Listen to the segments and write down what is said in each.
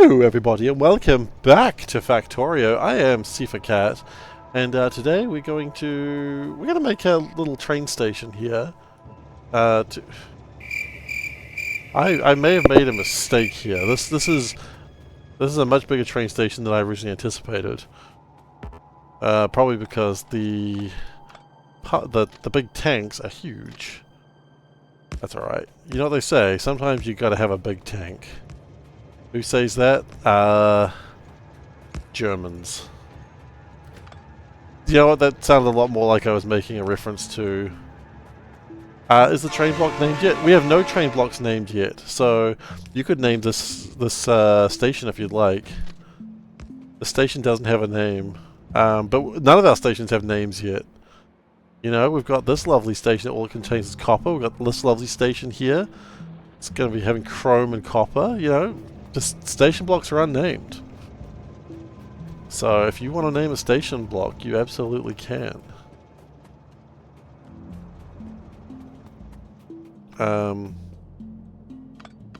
Hello everybody and welcome back to Factorio. I am SeiferKatt and today we're going to make a little train station here. I may have made a mistake here. This is a much bigger train station than I originally anticipated. Probably because the big tanks are huge. That's alright. You know what they say, sometimes you gotta have a big tank. Who says that? Germans. You know what, that sounded a lot more like I was making a reference to... is the train block named yet? We have no train blocks named yet, so you could name this station if you'd like. The station doesn't have a name, but none of our stations have names yet. You know, we've got this lovely station that all it contains is copper. We've got this lovely station here. It's going to be having chrome and copper, you know. Just station blocks are unnamed. So if you want to name a station block, you absolutely can. I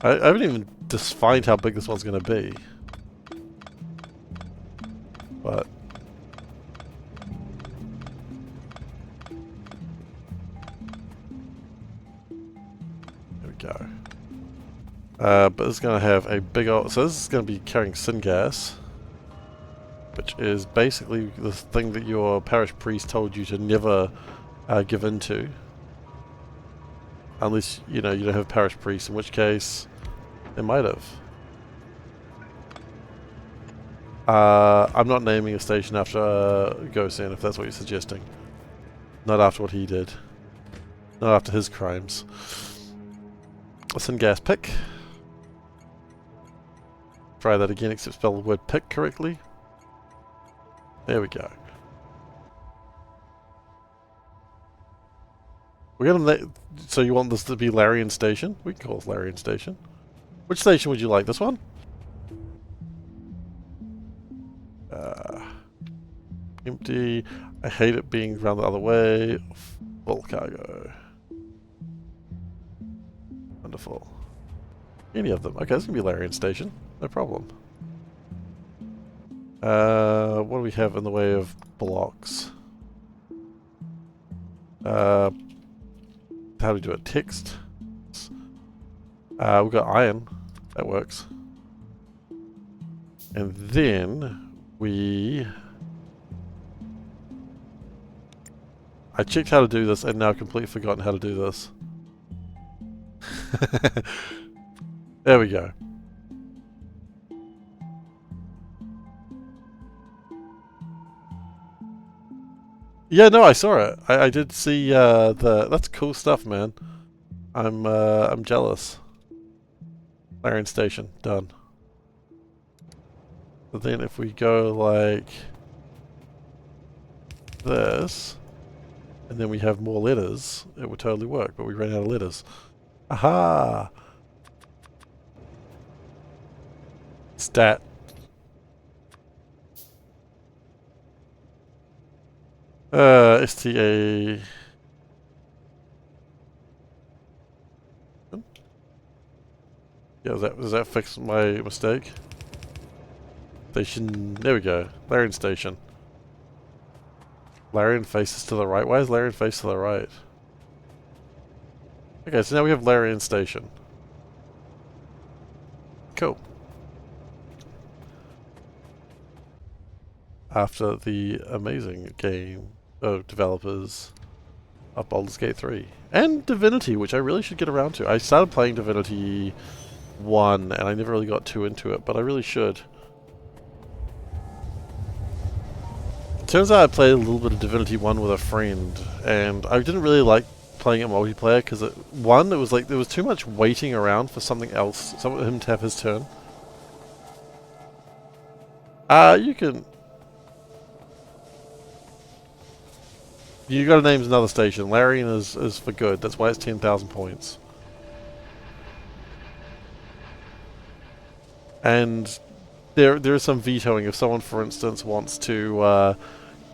haven't even defined how big this one's going to be. But there we go. But it's going to have a big old... So this is going to be carrying syngas, which is basically the thing that your parish priest told you to never give into. Unless, you know, you don't have a parish priest, in which case they might have. I'm not naming a station after Gosen, if that's what you're suggesting. Not after what he did. Not after his crimes. A syngas pick. Try that again, except spell the word pick correctly. There we go. We're gonna so you want this to be Larian Station? We can call it Larian Station. Which station would you like? This one? Empty. I hate it being around the other way. Full cargo. Wonderful. Any of them. Okay, this can be Larian Station. No problem. What do we have in the way of blocks? How do we do it? Text. We've got iron. That works. And then I checked how to do this and now I've completely forgotten how to do this. There we go. Yeah, no, I saw it. I did see that's cool stuff, man. I'm jealous. Larian Station, done. But then if we go like this, and then we have more letters, it would totally work, but we ran out of letters. Aha! Stat. STA. Yeah, does that fix my mistake? Station, there we go. Larian Station. Larian faces to the right. Why is Larian face to the right? Okay, so now we have Larian Station. Cool. After the amazing game of developers of Baldur's Gate 3. And Divinity, which I really should get around to. I started playing Divinity 1 and I never really got too into it, but I really should. Turns out I played a little bit of Divinity 1 with a friend, and I didn't really like playing it multiplayer because it was like there was too much waiting around for something else, him to have his turn. You gotta name another station. Larian is for good. That's why it's 10,000 points. And there is some vetoing. If someone, for instance, wants to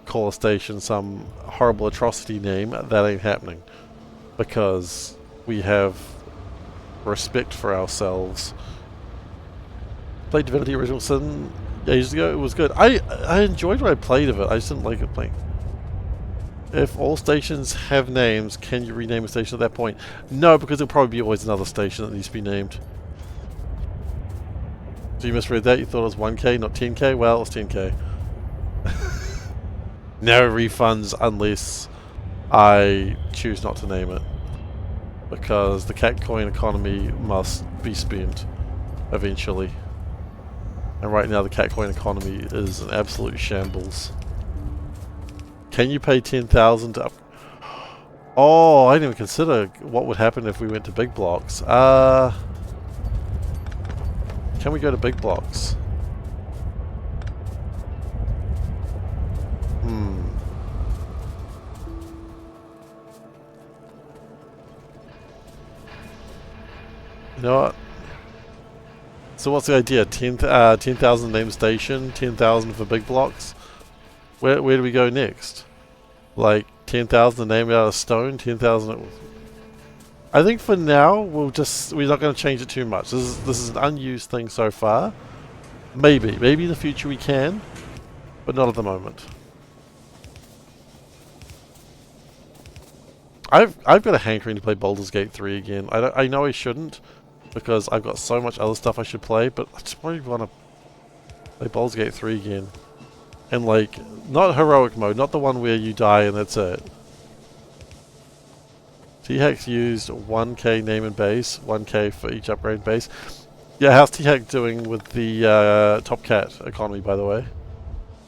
call a station some horrible atrocity name, that ain't happening. Because we have respect for ourselves. Played Divinity Original Sin ages ago. It was good. I enjoyed what I played of it. I just didn't like it playing. If all stations have names, can you rename a station at that point? No, because there'll probably be always another station that needs to be named. So you misread that? You thought it was 1K, not 10K? Well, it's 10K. No refunds unless I choose not to name it. Because the cat coin economy must be spent eventually. And right now the cat coin economy is an absolute shambles. Can you pay 10,000 to up... Oh, I didn't even consider what would happen if we went to big blocks. Can we go to big blocks? You know what? So what's the idea? 10,000 name station, 10,000 for big blocks? Where do we go next? Like 10,000 name out of stone, 10,000... I think for now we're not going to change it too much. This is an unused thing so far. Maybe in the future we can, but not at the moment. I've got a hankering to play Baldur's Gate 3 again. I know I shouldn't, because I've got so much other stuff I should play, but I just really want to play Baldur's Gate 3 again. And like, not heroic mode, not the one where you die and that's it. T-Hack's used 1K name and base, 1K for each upgrade base. Yeah, how's T-Hack doing with the Top Cat economy, by the way?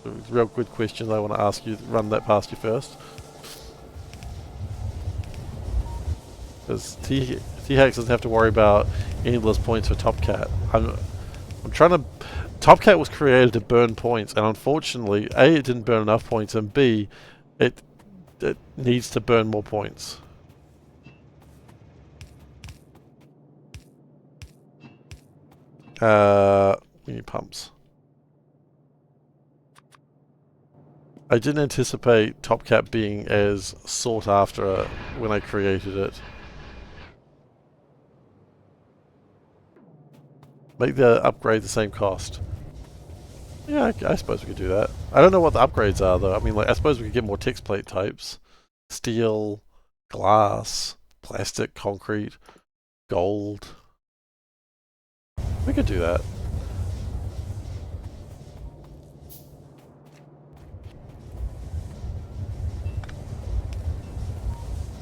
A real good question I want to ask you, run that past you first. Because T-Hack doesn't have to worry about endless points for Top Cat. I'm trying to... Top Cat was created to burn points, and unfortunately, A, it didn't burn enough points, and B, it needs to burn more points. We need pumps. I didn't anticipate Top Cat being as sought after when I created it. Make the upgrade the same cost. Yeah, I suppose we could do that. I don't know what the upgrades are though. I mean, like, I suppose we could get more text plate types. Steel, glass, plastic, concrete, gold. We could do that.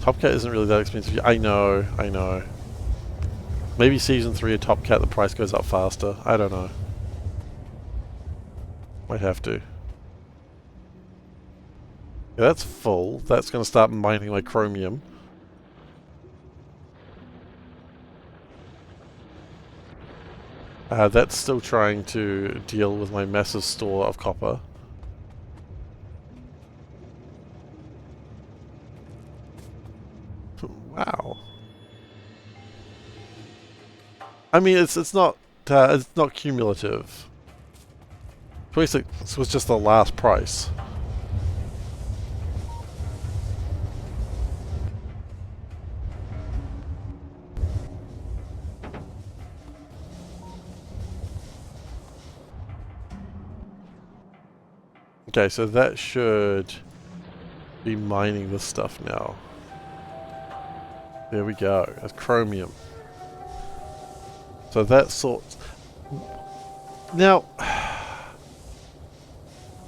Top Cat isn't really that expensive. I know. Maybe Season 3 of Top Cat the price goes up faster. I don't know. Might have to. Yeah, that's full. That's going to start mining my chromium. That's still trying to deal with my massive store of copper. Wow. I mean, it's not cumulative. 26 was just the last price. Okay, so that should be mining this stuff now. There we go. That's chromium. So that sorts... Now...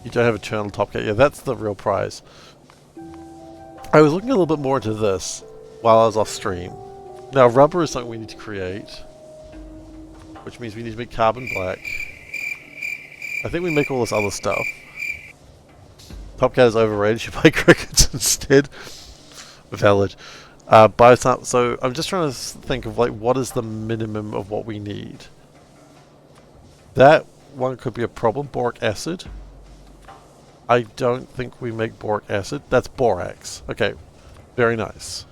You don't have eternal Top Cat. Yeah, that's the real prize. I was looking a little bit more into this while I was off stream. Now, rubber is something we need to create, which means we need to make carbon black. I think we make all this other stuff. Top Cat is overrated. You buy crickets instead. Valid. Buy some. So I'm just trying to think of like what is the minimum of what we need. That one could be a problem. Boric acid. I don't think we make boric acid. That's borax. Okay, very nice.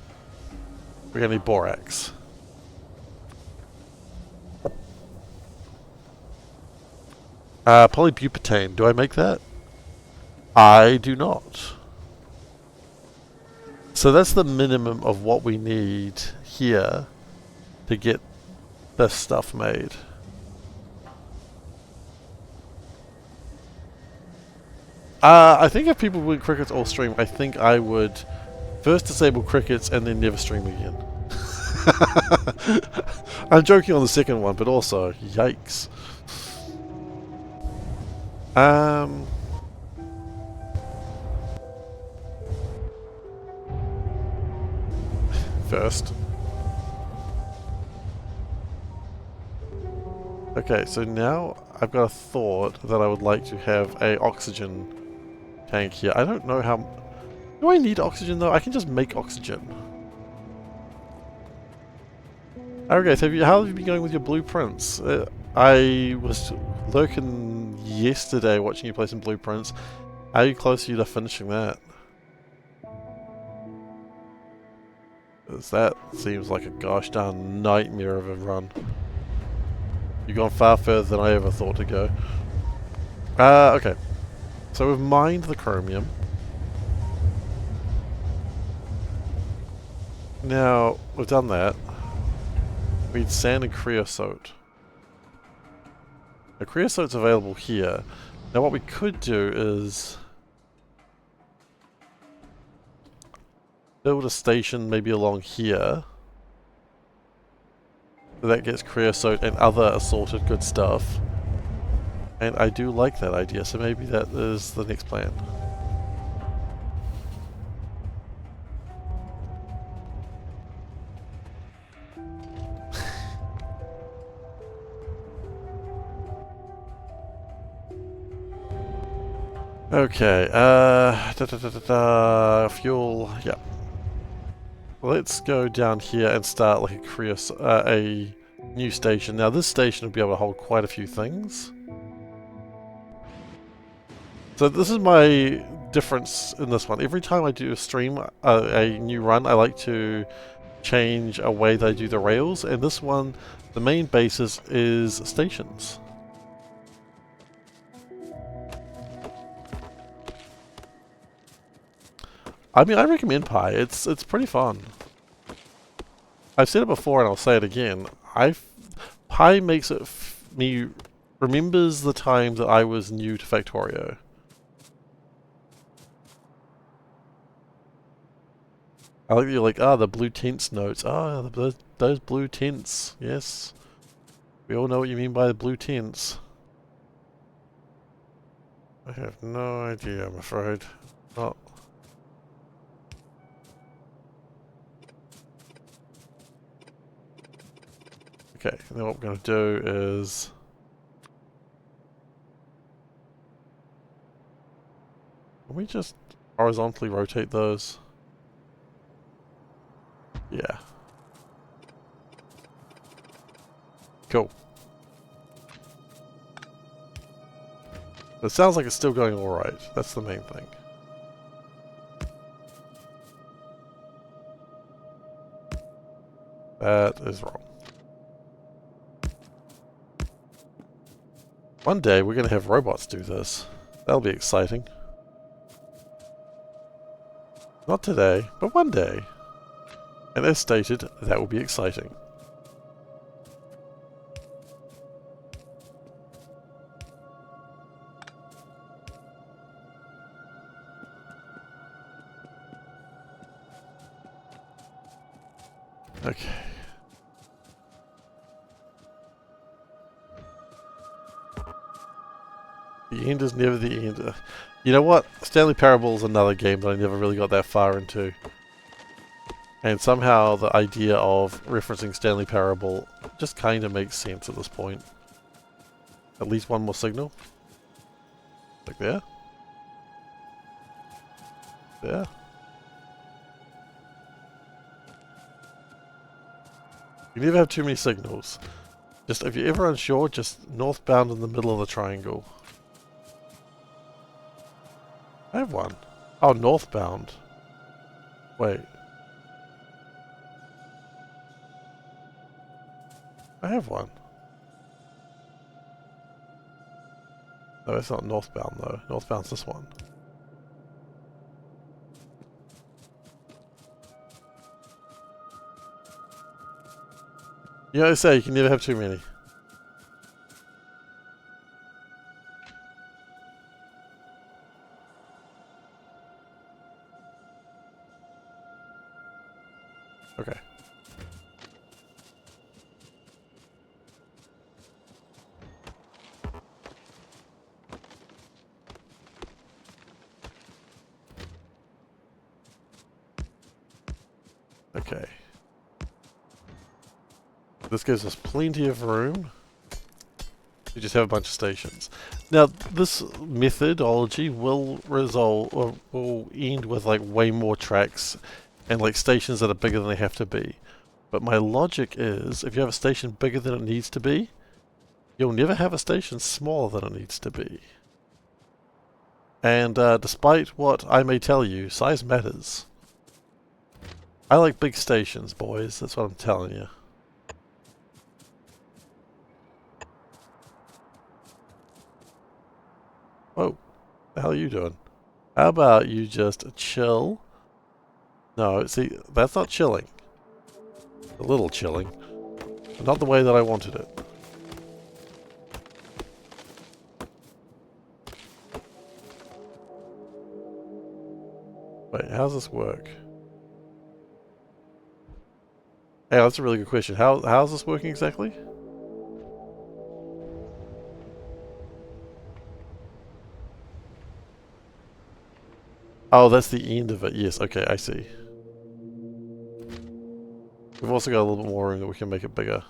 We're gonna need borax. Polybutane. Do I make that? I do not. So that's the minimum of what we need here to get this stuff made. I think if people win crickets or stream, I think I would first disable crickets and then never stream again. I'm joking on the second one, but also, yikes. First. Okay, so now I've got a thought that I would like to have a oxygen tank here. I don't know how... Do I need oxygen though? I can just make oxygen. Okay, so how have you been going with your blueprints? I was lurking yesterday watching you play some blueprints. How are you close to finishing that? Because that seems like a gosh darn nightmare of a run. You've gone far further than I ever thought to go. Okay. So we've mined the chromium. Now, we've done that. We need sand and creosote. The creosote's available here. Now what we could do is build a station maybe along here. So that gets creosote and other assorted good stuff. And I do like that idea, so maybe that is the next plan. Okay, fuel, yeah. Let's go down here and start like a new station. Now this station will be able to hold quite a few things. So this is my difference in this one. Every time I do a stream, a new run, I like to change a way that I do the rails, and this one, the main basis is stations. I mean, I recommend Pi. It's pretty fun. I've said it before and I'll say it again. Pi makes it me remembers the time that I was new to Factorio. I like that you're like, the blue tents notes. Those blue tents. Yes. We all know what you mean by the blue tents. I have no idea, I'm afraid. Not. Okay, and then what we're going to do is... Can we just horizontally rotate those? Yeah. Cool. It sounds like it's still going alright. That's the main thing. That is wrong. One day we're going to have robots do this. That'll be exciting. Not today, but one day. And as stated, that will be exciting. Okay. The end is never the end. You know what? Stanley Parable is another game that I never really got that far into. And somehow the idea of referencing Stanley Parable just kind of makes sense at this point. At least one more signal. Like there. There. You never have too many signals. Just if you're ever unsure, just northbound in the middle of the triangle. I have one. Oh, northbound. Wait. I have one. No, it's not northbound though. Northbound's this one. You know what they say, you can never have too many. Okay. Okay. This gives us plenty of room. You just have a bunch of stations. Now, this methodology will result, or will end with like way more tracks and like stations that are bigger than they have to be. But my logic is, if you have a station bigger than it needs to be, you'll never have a station smaller than it needs to be. And despite what I may tell you, size matters. I like big stations, boys. That's what I'm telling you. Whoa, the hell are you doing? How about you just chill? No, see, that's not chilling. A little chilling. But not the way that I wanted it. Wait, how does this work? Hey, that's a really good question. How's this working exactly? Oh, that's the end of it. Yes, okay, I see. We've also got a little bit more room that we can make it bigger.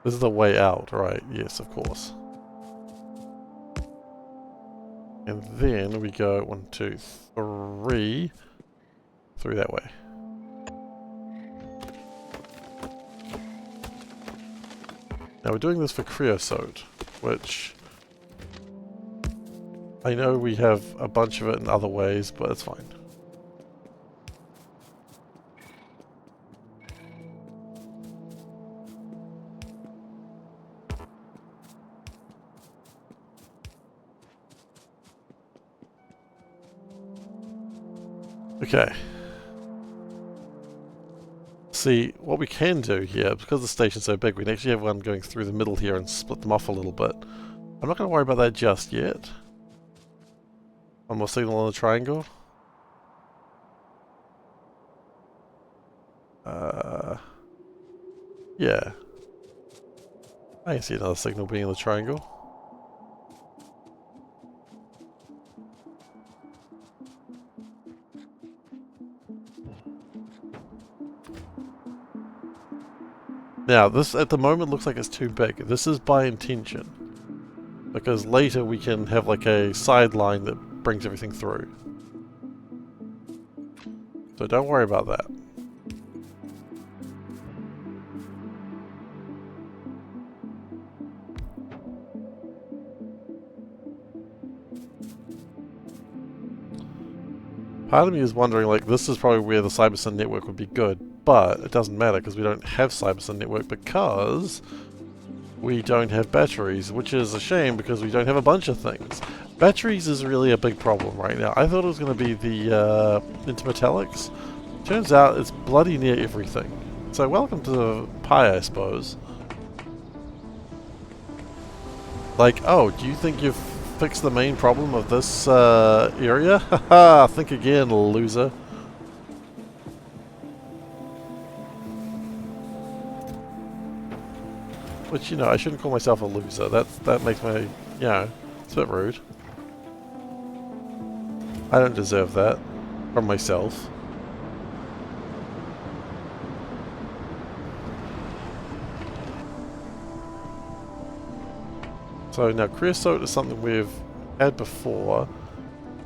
This is the way out, right? Yes, of course. And then we go 1, 2, 3 through that way. Now we're doing this for creosote, which I know we have a bunch of it in other ways, but it's fine. Okay. See, what we can do here, because the station's so big, we can actually have one going through the middle here and split them off a little bit. I'm not going to worry about that just yet. One more signal on the triangle. Yeah. I can see another signal being in the triangle. Now, this at the moment looks like it's too big. This is by intention. Because later we can have like a sideline that brings everything through. So don't worry about that. Part of me is wondering, like, this is probably where the CyberSyn network would be good, but it doesn't matter because we don't have CyberSyn network because we don't have batteries, which is a shame because we don't have a bunch of things. Batteries is really a big problem right now. I thought it was going to be the intermetallics. Turns out it's bloody near everything. So welcome to Pi, I suppose. Like, oh, do you think you've fixed the main problem of this area? Haha, think again, loser. Which, you know, I shouldn't call myself a loser. That makes my, you know, it's a bit rude. I don't deserve that from myself. So now creosote is something we've had before.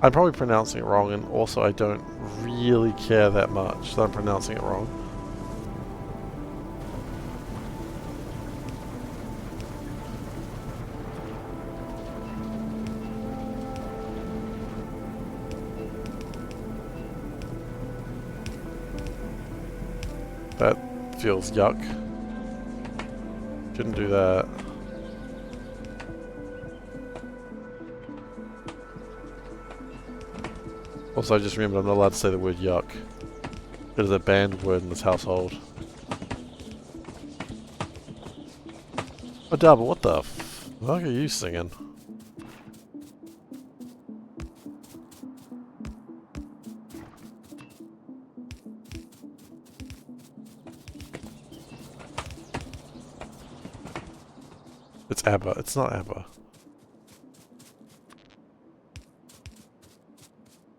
I'm probably pronouncing it wrong, and also I don't really care that much that I'm pronouncing it wrong. That feels yuck. Shouldn't do that. Also, I just remembered I'm not allowed to say the word yuck. It is a banned word in this household. Oh, Dabba, what the fuck are you singing? It's ABBA. It's not ABBA.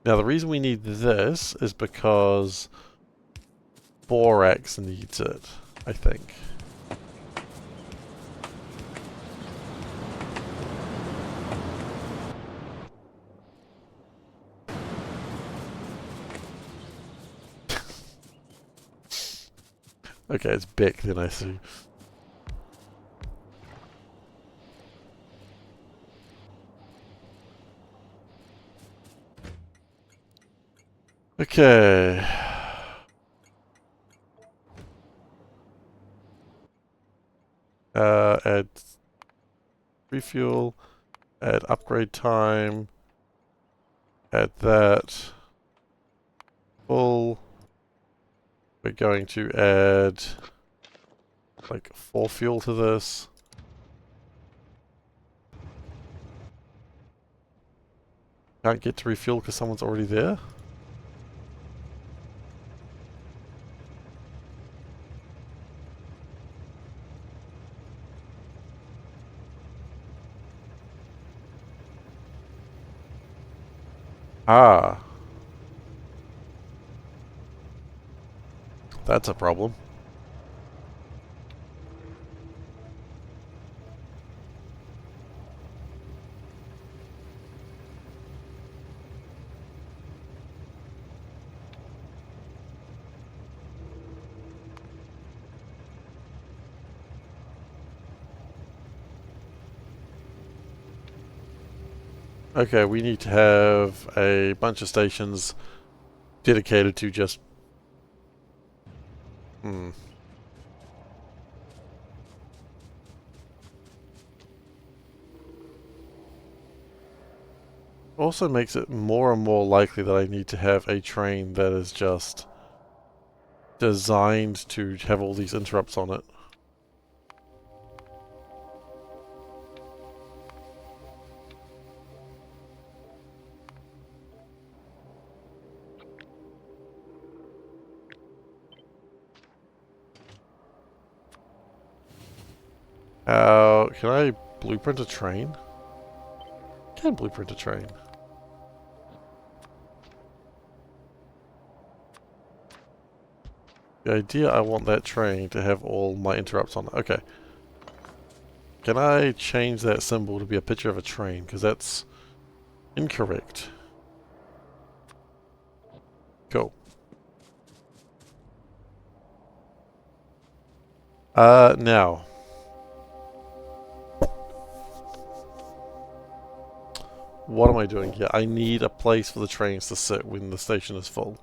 Now the reason we need this is because Borax needs it, I think. Okay, it's Beck then I see. Okay. Add refuel, add upgrade time, add that. Full. We're going to add like 4 fuel to this. Can't get to refuel because someone's already there. Ah. That's a problem. Okay, we need to have a bunch of stations dedicated to just... Also makes it more and more likely that I need to have a train that is just designed to have all these interrupts on it. Can I blueprint a train? Can blueprint a train. The idea I want that train to have all my interrupts on it. Okay. Can I change that symbol to be a picture of a train? Because that's incorrect. Cool. Now. What am I doing here? I need a place for the trains to sit when the station is full.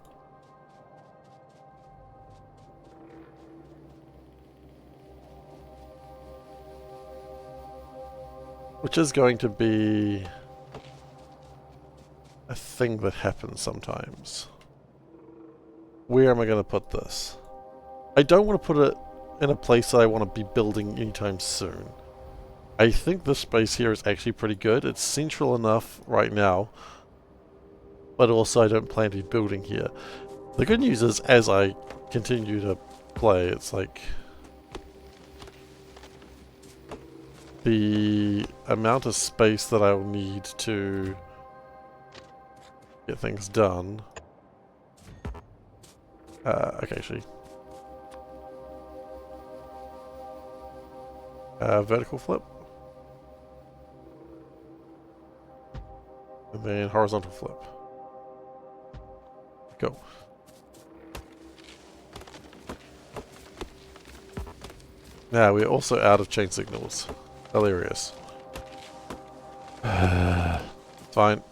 Which is going to be a thing that happens sometimes. Where am I going to put this? I don't want to put it in a place that I want to be building anytime soon. I think this space here is actually pretty good. It's central enough right now, but also I don't plan to be building here. The good news is, as I continue to play, it's like the amount of space that I'll need to get things done. Okay, actually. Vertical flip. And then horizontal flip. Go. Now, we're also out of chain signals. Hilarious. Fine.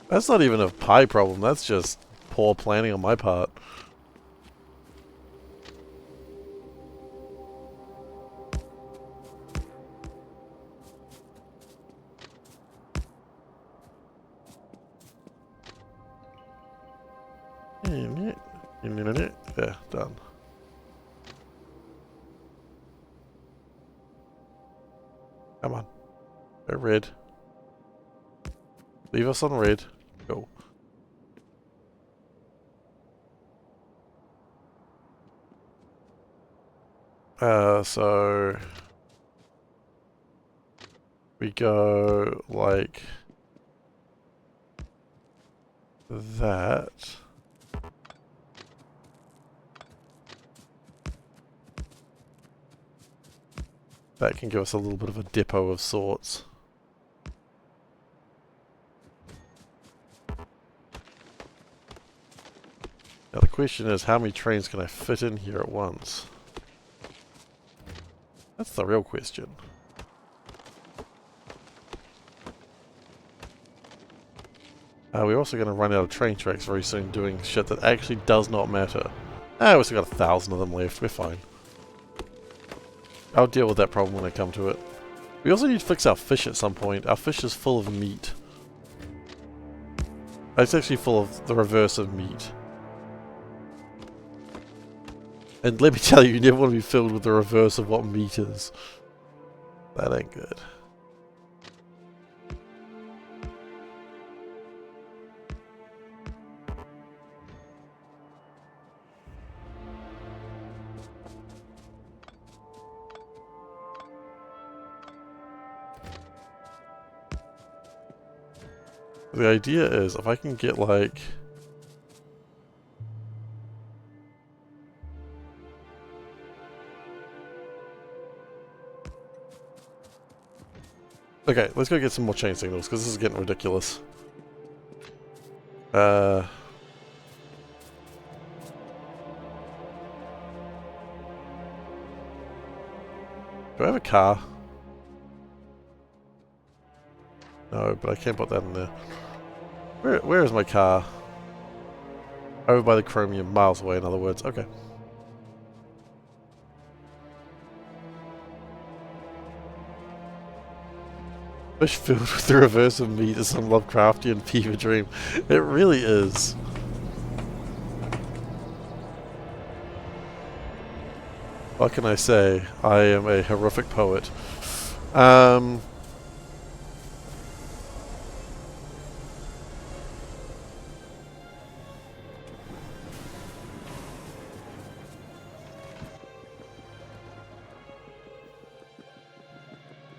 That's not even a pie problem, that's just poor planning on my part. Yeah, done. Come on. Go red. Leave us on red. Go. So... we go like that. That can give us a little bit of a depot of sorts. Now the question is, how many trains can I fit in here at once? That's the real question. We're also going to run out of train tracks very soon doing shit that actually does not matter. We've still got 1,000 of them left, we're fine. I'll deal with that problem when I come to it. We also need to fix our fish at some point. Our fish is full of meat. It's actually full of the reverse of meat. And let me tell you, you never want to be filled with the reverse of what meat is. That ain't good. The idea is, if I can get like... Okay, let's go get some more chain signals, because this is getting ridiculous. Do I have a car? No, but I can't put that in there. Where is my car? Over by the chromium, miles away in other words. Okay. Fish filled with the reverse of meat is some Lovecraftian fever dream. It really is. What can I say? I am a horrific poet.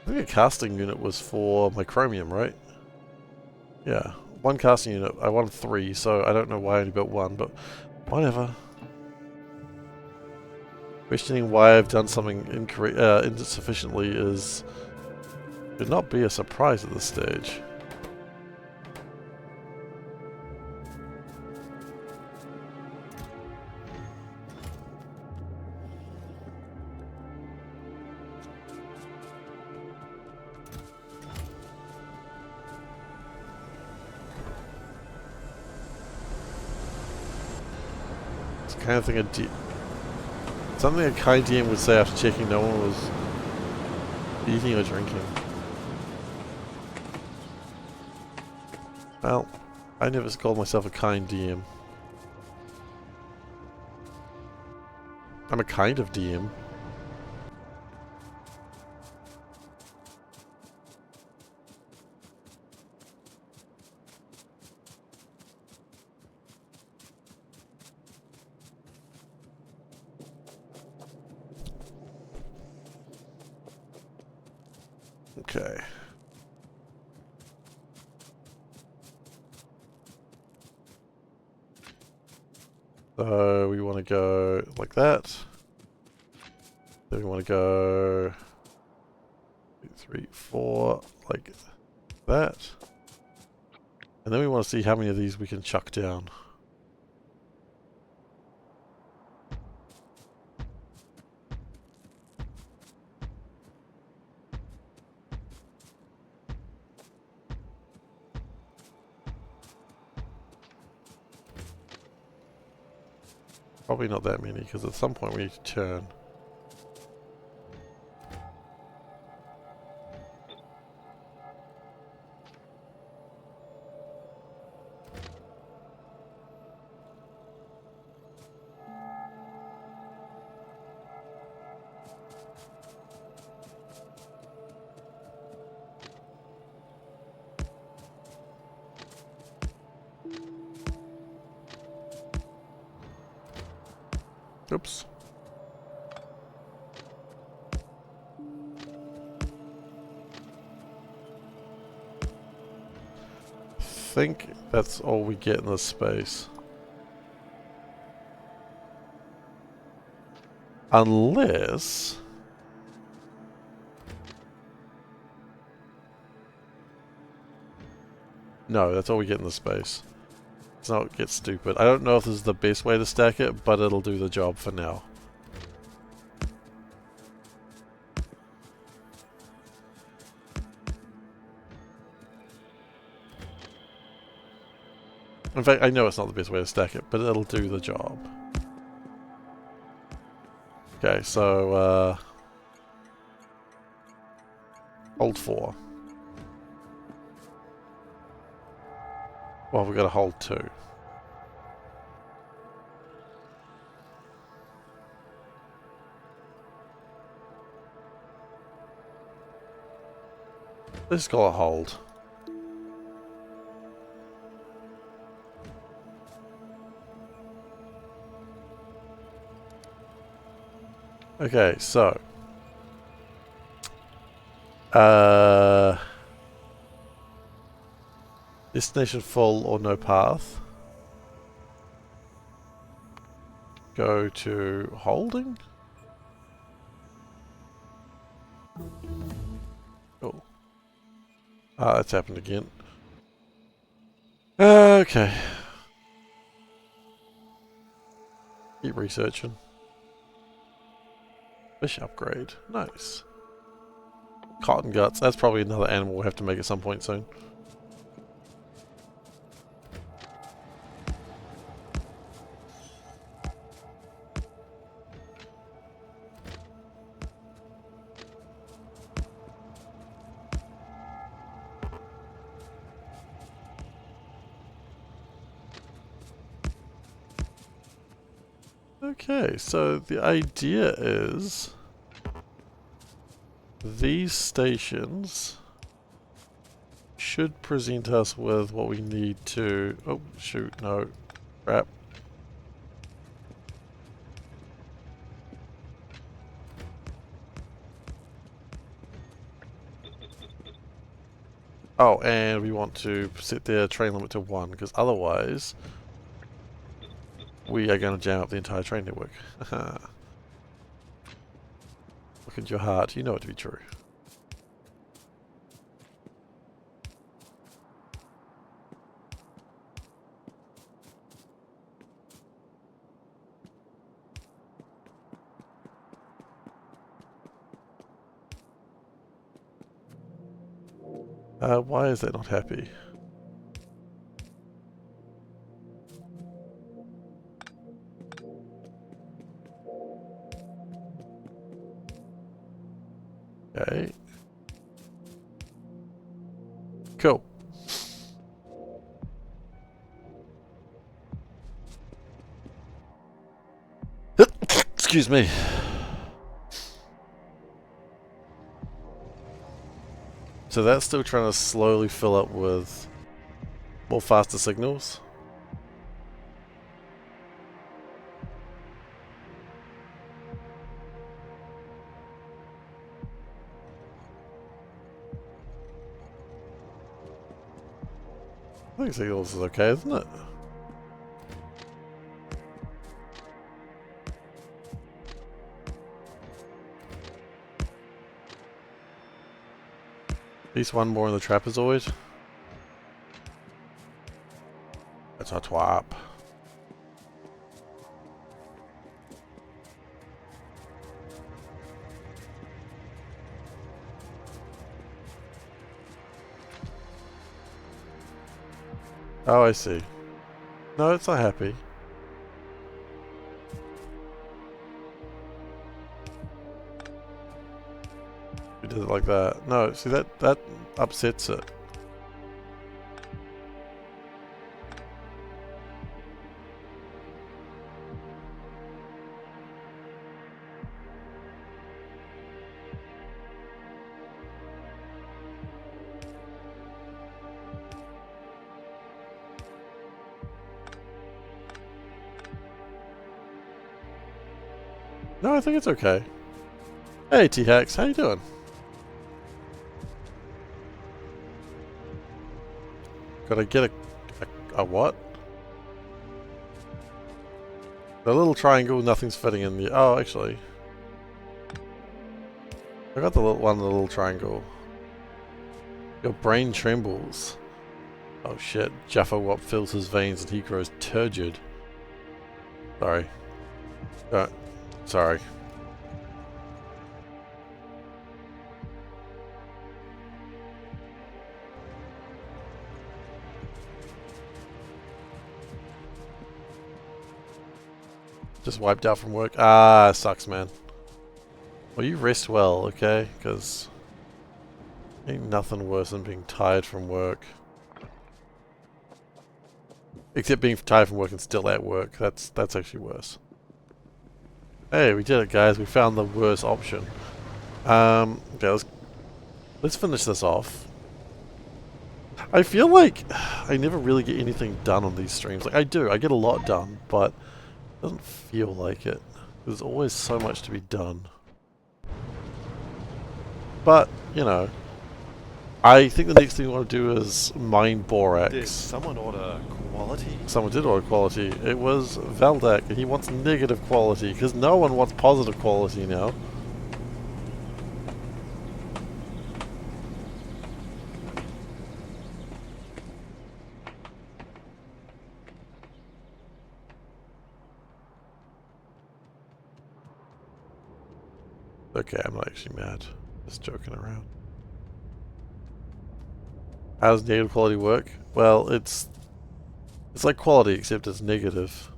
I think a casting unit was for my chromium, right? Yeah, one casting unit. I wanted 3, so I don't know why I only built 1, but whatever. Questioning why I've done something insufficiently should not be a surprise at this stage. It's the kind of thing something a kind DM would say after checking no one was eating or drinking. Well, I never called myself a kind DM. I'm a kind of DM. Okay. So we want to go like that. Then we want to go 2, 3, 4 like that. And then we want to see how many of these we can chuck down. Probably not that many, because at some point we need to turn. Oops. think that's all we get in this space. Unless... No, that's all we get in this space. Let's not get stupid. I don't know if this is the best way to stack it, but it'll do the job for now. In fact, I know it's not the best way to stack it, but it'll do the job. Okay, so, hold 4. Well, we've got to hold 2. Let's call it hold. Okay, so destination full or no path. Go to holding. Cool. Ah, that's happened again. Okay. Keep researching. Fish upgrade. Nice. Cotton guts. That's probably another animal we'll have to make at some point soon. Okay, so the idea is these stations should present us with what we need to... Oh, shoot, no. Crap. Oh, and we want to set their train limit to 1, because otherwise we are going to jam up the entire train network. Look at your heart, you know it to be true. Why is that not happy? Okay. Cool. Excuse me. So that's still trying to slowly fill up with more faster signals. I think signals is okay, isn't it? At least one more in the trapezoid. That's a twap. Oh, I see. No, it's not happy. We did it like that. No, see that upsets it. No, I think it's okay. Hey T-Hax, how you doing? Gotta get a A what? The little triangle, nothing's fitting in the... Oh, actually. I got the little one, the little triangle. Your brain trembles. Oh shit, Jaffa Wop fills his veins and he grows turgid. Sorry. Sorry. Just wiped out from work. Ah, sucks, man. Well, you rest well, okay? Because ain't nothing worse than being tired from work. Except being tired from work and still at work. That's actually worse. Hey, we did it, guys. We found the worst option. Okay, let's finish this off. I feel like I never really get anything done on these streams. Like, I do. I get a lot done, but it doesn't feel like it. There's always so much to be done. But, you know, I think the next thing we want to do is mine borax. Did someone order quality? Someone did order quality. It was Valdak, and he wants negative quality, because no one wants positive quality now. Okay, I'm not actually mad. Just joking around. How does negative quality work? Well, it's like quality, except it's negative.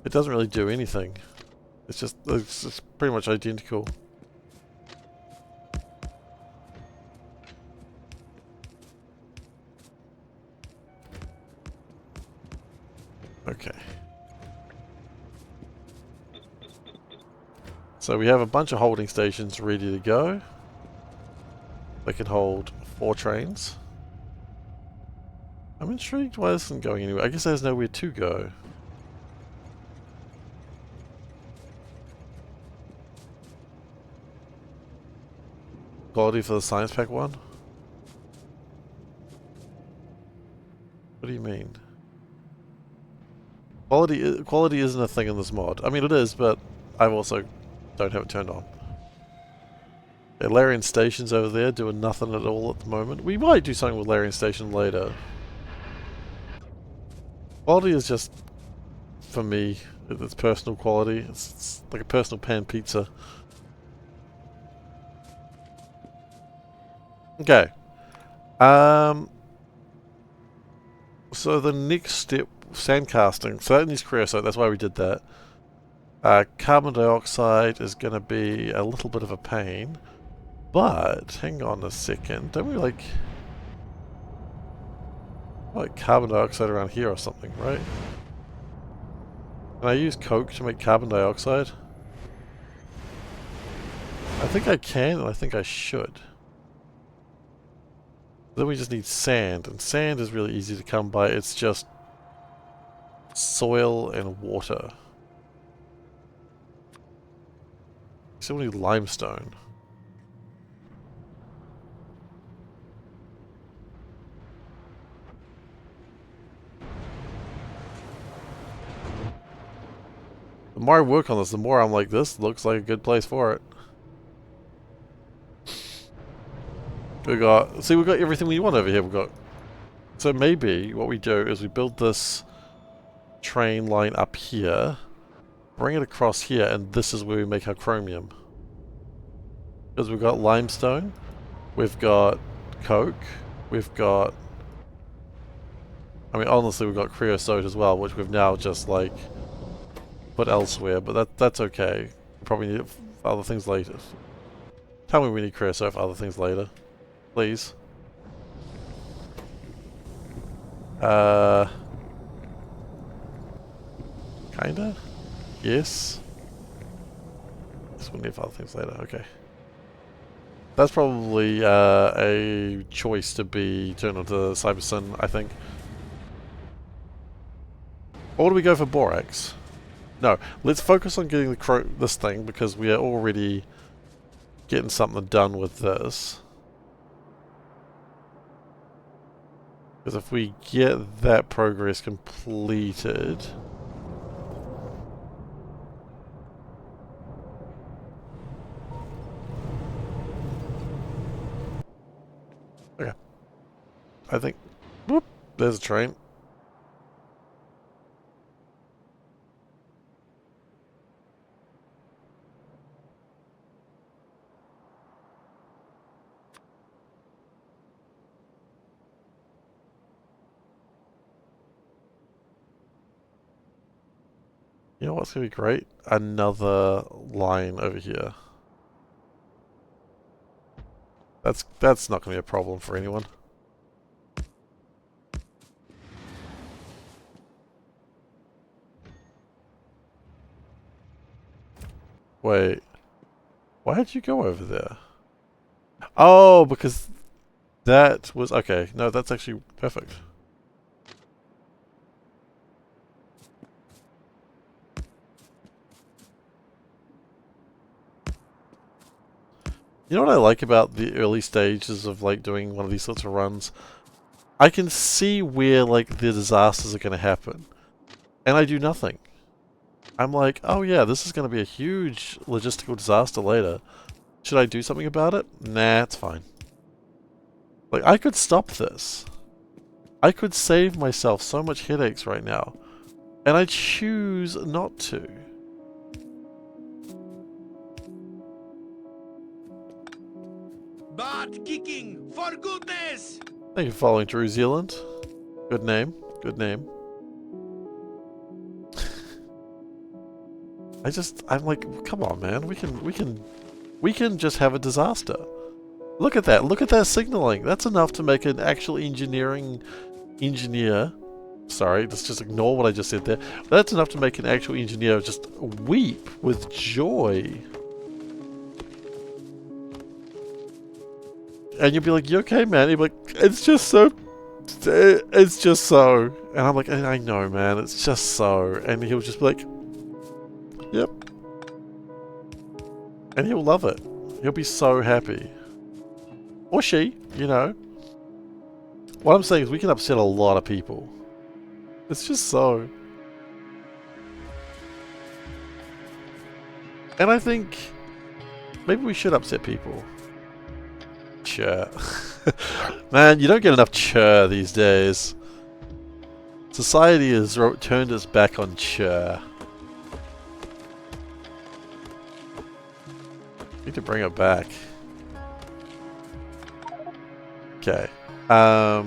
It doesn't really do anything. It's pretty much identical. Okay. So we have a bunch of holding stations ready to go. They can hold 4 trains. I'm intrigued why this isn't going anywhere. I guess there's nowhere to go. Quality for the science pack one? What do you mean? Quality isn't a thing in this mod. I mean it is, but I've also don't have it turned on. Yeah, Larian Station's over there doing nothing at all at the moment. We might do something with Larian Station later. Quality is just, for me, it's personal quality. It's like a personal pan pizza. Okay. So the next step, sand casting. So that needs creosote, that's why we did that. Carbon dioxide is going to be a little bit of a pain. But, hang on a second, don't we like carbon dioxide around here or something, right? Can I use coke to make carbon dioxide? I think I can, and I think I should. Then we just need sand, and sand is really easy to come by. It's just soil and water. So we need limestone. The more I work on this, the more I'm like, this looks like a good place for it. We've got everything we want over here. So maybe what we do is we build this train line up here, bring it across here, and this is where we make our chromium. Because we've got limestone, we've got coke, we've got... I mean, honestly, we've got creosote as well, which we've now just, like, put elsewhere, but that's okay. Probably need it for other things later. Tell me we need creosote for other things later. Please. Kinda? Yes. This will need for other things later, okay. That's probably a choice to be turned onto Cybersyn, I think. Or do we go for borax? No, let's focus on getting this thing because we are already getting something done with this. Because if we get that progress completed... Okay. I think... Whoop! There's a train. You know what's going to be great? Another line over here. That's not going to be a problem for anyone. Wait. Why did you go over there? Oh, because that was... Okay, no, that's actually perfect. You know what I like about the early stages of like doing one of these sorts of runs? I can see where like the disasters are going to happen. And I do nothing. I'm like, oh yeah, this is going to be a huge logistical disaster later. Should I do something about it? Nah, it's fine. Like, I could stop this. I could save myself so much headaches right now. And I choose not to. Butt kicking, for goodness! Thank you for following New Zealand. Good name. Good name. I'm like, come on, man. We can just have a disaster. Look at that. Look at that signaling. That's enough to make an actual engineer. Sorry, let's just ignore what I just said there. That's enough to make an actual engineer just weep with joy. And you'll be like, you okay, man? You'll be like, it's just so. And I'm like, I know, man. It's just so. And he'll just be like, yep. And he'll love it. He'll be so happy. Or she, you know. What I'm saying is we can upset a lot of people. It's just so. And I think maybe we should upset people. Sure. Man, you don't get enough chur these days. Society has turned its back on chur. Need to bring it back. Okay. I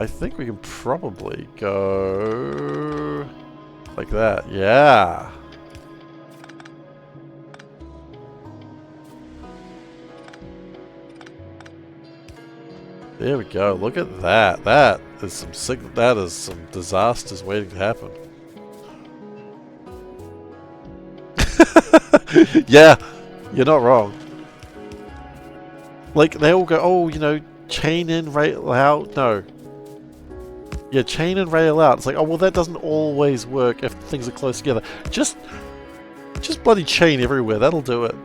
think we can probably go like that. Yeah. There we go. Look at that. That is some disasters waiting to happen. Yeah, you're not wrong. Like, they all go, oh, you know, chain in, rail out. No. Yeah, chain and rail out. It's like, oh, well, that doesn't always work if things are close together. Just bloody chain everywhere. That'll do it.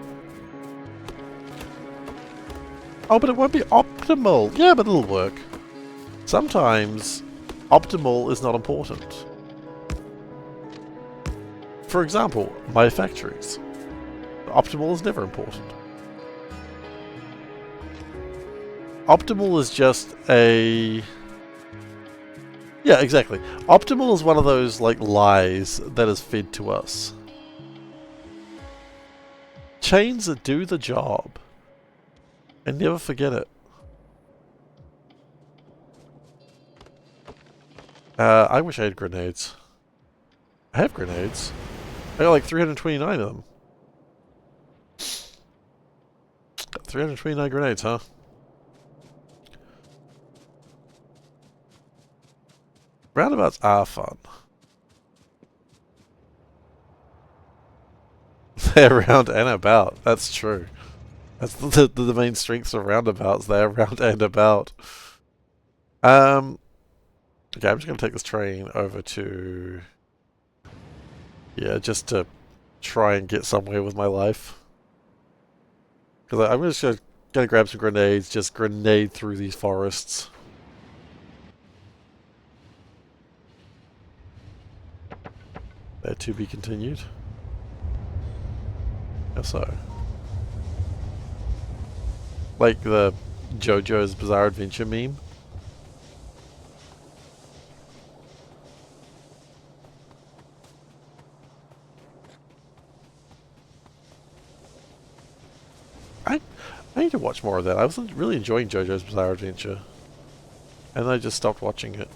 Oh, but it won't be optimal. Yeah, but it'll work. Sometimes optimal is not important. For example, my factories. Optimal is never important. Optimal is just a... Yeah, exactly. Optimal is one of those, like, lies that is fed to us. Chains that do the job. And never forget it. I wish I had grenades. I have grenades. I got like 329 of them. 329 grenades, huh? Roundabouts are fun. They're round and about. That's true. That's the main strengths of roundabouts. They're round and about. Okay, I'm just going to take this train over to... Yeah, just to try and get somewhere with my life. Because I'm just gonna grab some grenades, just grenade through these forests. That to be continued. Guess so. Like the JoJo's Bizarre Adventure meme. I need to watch more of that. I was really enjoying JoJo's Bizarre Adventure. And then I just stopped watching it.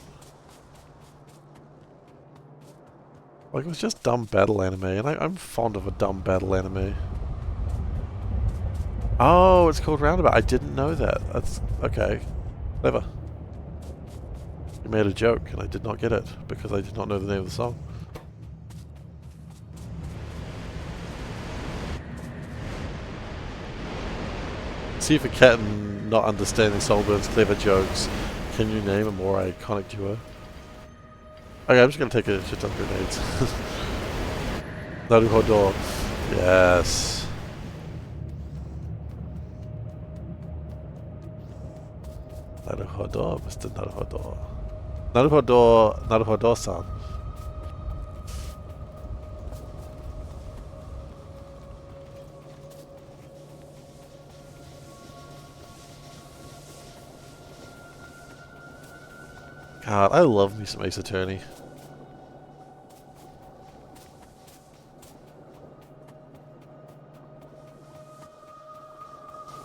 Like, it was just dumb battle anime, and I'm fond of a dumb battle anime. Oh, it's called Roundabout. I didn't know that. That's... okay. Clever. You made a joke, and I did not get it, because I did not know the name of the song. SeiferKatt and not understanding Solburn's clever jokes. Can you name a more iconic duo? Okay, I'm just gonna take a shit ton of grenades. Naruhodo. Yes. Naruhodo, Mr. Naruhodo. Naruhodo-san. God, I love me some Ace Attorney.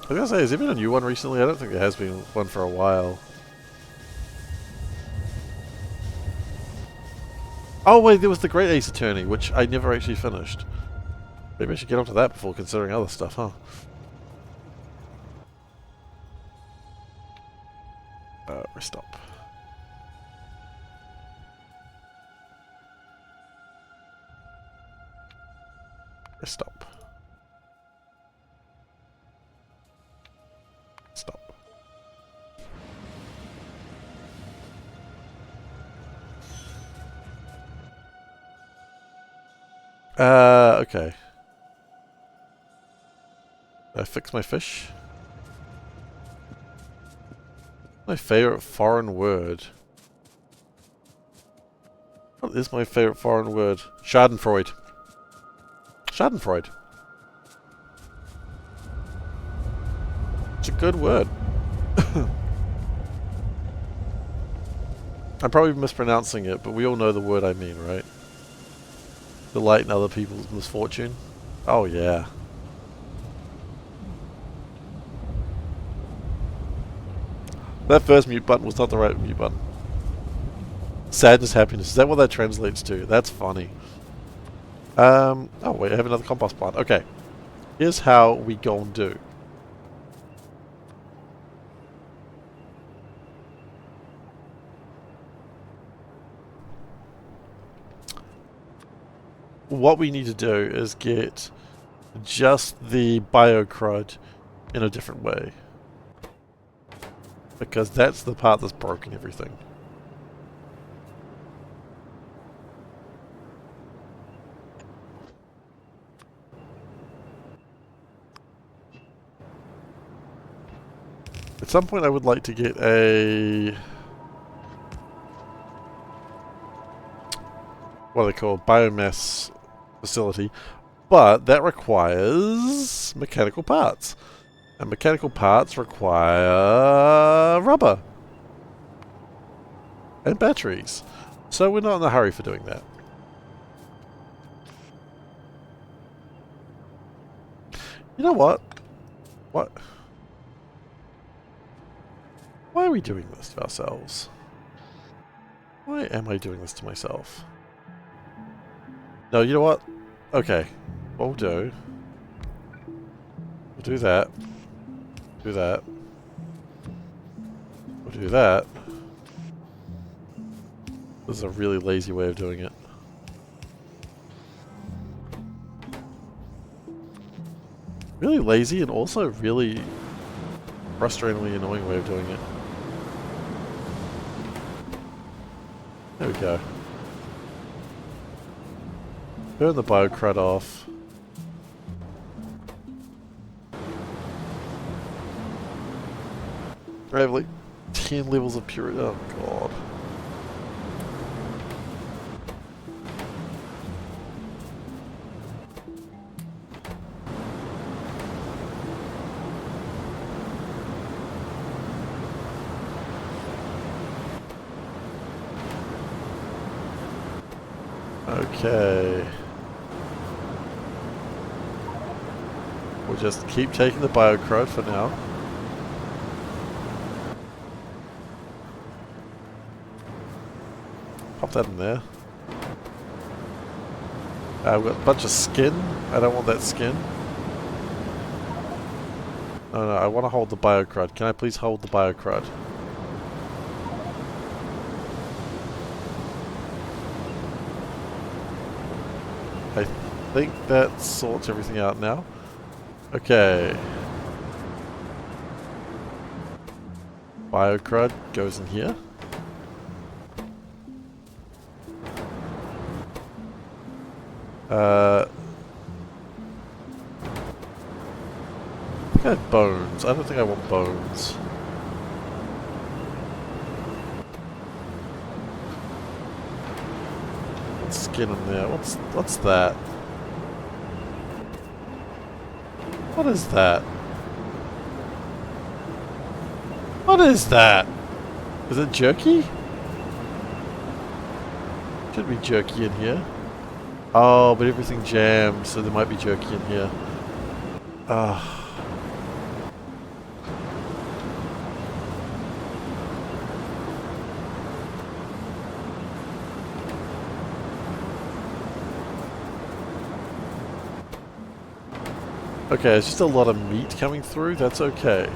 I was gonna say, has there been a new one recently? I don't think there has been one for a while. Oh wait, there was the Great Ace Attorney, which I never actually finished. Maybe I should get onto that before considering other stuff, huh? Restop. Stop. Stop. Okay. Did I fix my fish? My favorite foreign word. What is my favorite foreign word? Schadenfreude. Schadenfreude. It's a good word. I'm probably mispronouncing it, but we all know the word I mean, right? Delight in other people's misfortune. Oh yeah. That first mute button was not the right mute button. Sadness, happiness. Is that what that translates to? That's funny. Oh wait, I have another compost plant. Okay. Here's how we gon' do. What we need to do is get just the biocrud in a different way. Because that's the part that's broken everything. At some point I would like to get a... what are they called? Biomass facility. But that requires mechanical parts. And mechanical parts require rubber. And batteries. So we're not in a hurry for doing that. You know what? What? Why are we doing this to ourselves? Why am I doing this to myself? No, you know what? Okay. What we'll do... we'll do that. Do that. We'll do that. This is a really lazy way of doing it. Really lazy and also really frustratingly annoying way of doing it. There we go. Burn the biocrud off. I have like 10 levels of purity. Oh god. Okay. We'll just keep taking the biocrode for now. Pop that in there. We've got a bunch of skin. I don't want that skin. No, I want to hold the biocrud. Can I please hold the biocrud? I think that sorts everything out now. Okay. Biocrud goes in here. I think I have bones. I don't think I want bones. Skin in there. What's that? What is that? What is that? Is it jerky? Should be jerky in here. Oh, but everything jams, so there might be jerky in here. Okay, it's just a lot of meat coming through, that's okay.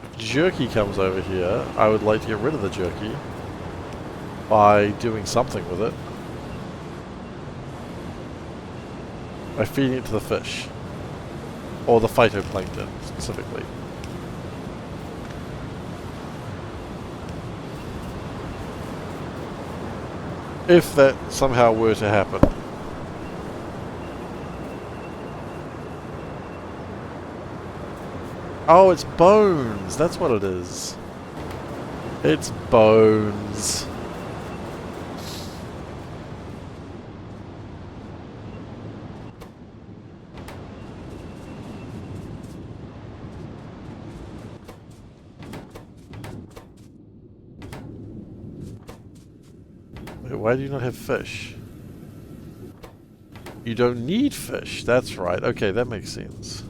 If jerky comes over here, I would like to get rid of the jerky by doing something with it. By feeding it to the fish. Or the phytoplankton, specifically. If that somehow were to happen. Oh, it's bones! That's what it is. It's bones. Wait, why do you not have fish? You don't need fish, that's right. Okay, that makes sense.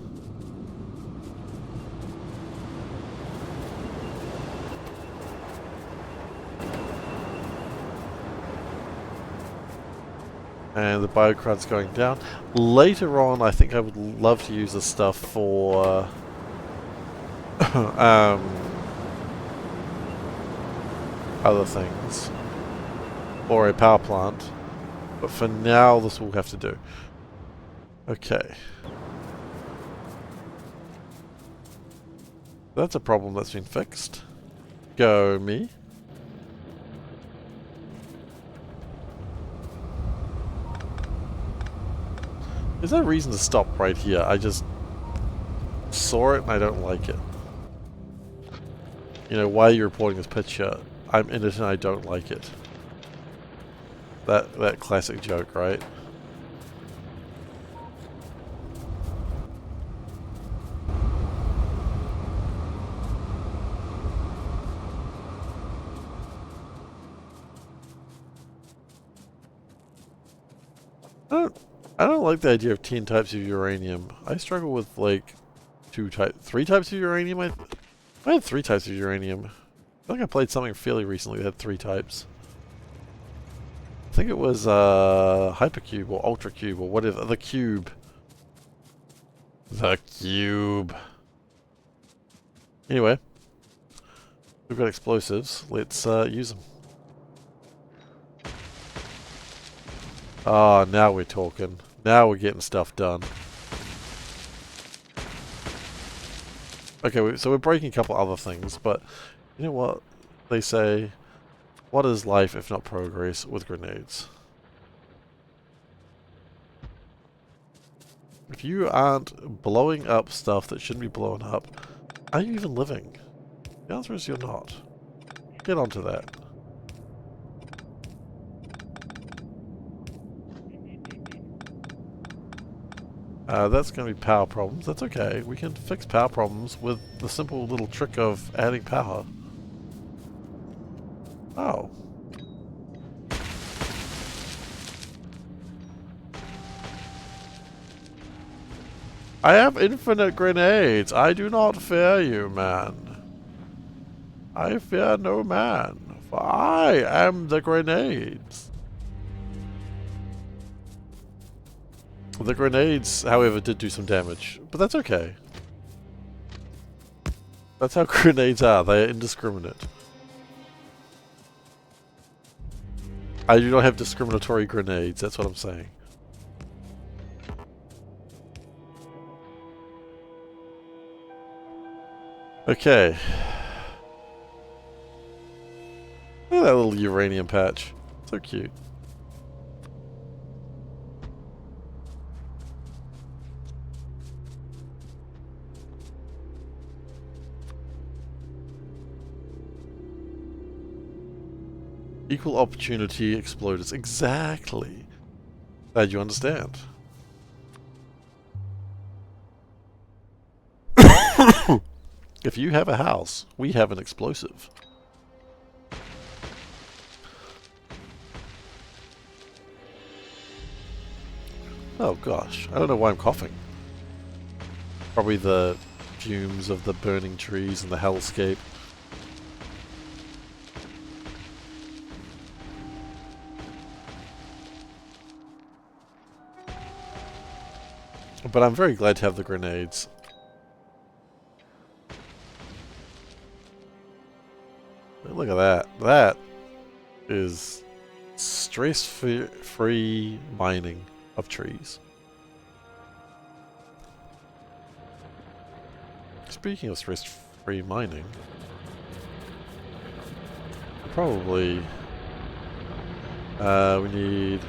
And the biocrud's going down. Later on, I think I would love to use this stuff for other things. Or a power plant. But for now, this will have to do. Okay. That's a problem that's been fixed. Go me. There's no reason to stop right here. I just saw it and I don't like it. You know, why are you reporting this picture? I'm in it and I don't like it. That classic joke, right? I don't like the idea of 10 types of uranium. I struggle with like 3 types of uranium. I had 3 types of uranium. I feel like I played something fairly recently that had 3 types. I think it was Hypercube or Ultracube or whatever. The Cube. The Cube. Anyway. We've got explosives. Let's use them. Ah, now we're talking. Now we're getting stuff done. Okay, so we're breaking a couple other things, but you know what they say? What is life if not progress with grenades? If you aren't blowing up stuff that shouldn't be blown up, are you even living? The answer is you're not. Get onto that. That's going to be power problems. That's okay. We can fix power problems with the simple little trick of adding power. Oh. I have infinite grenades. I do not fear you, man. I fear no man, for I am the grenades. The grenades, however, did do some damage, but that's okay. That's how grenades are. They are indiscriminate. I do not have discriminatory grenades, that's what I'm saying. Okay. Look at that little uranium patch. So cute. Equal opportunity exploders. Exactly. Glad you understand. If you have a house, we have an explosive. Oh gosh, I don't know why I'm coughing. Probably the fumes of the burning trees and the hellscape. But I'm very glad to have the grenades. Look at that. That is stress-free mining of trees. Speaking of stress-free mining, probably we need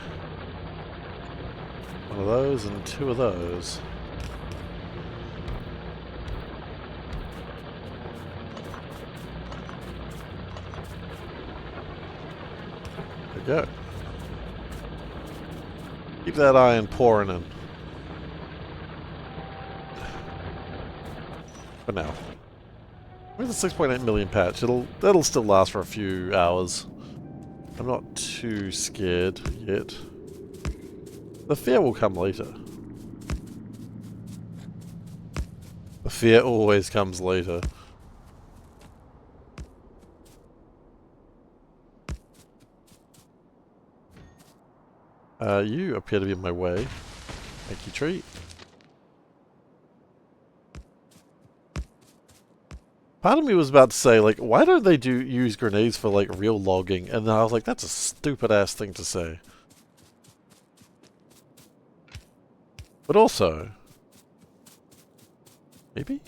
one of those and two of those. There we go. Keep that iron pouring in. For now. Where's the 6.8 million patch? That'll still last for a few hours. I'm not too scared yet. The fear will come later. The fear always comes later. You appear to be in my way. Thank you, treat. Part of me was about to say, like, why don't they use grenades for, like, real logging? And then I was like, that's a stupid-ass thing to say. But also... maybe?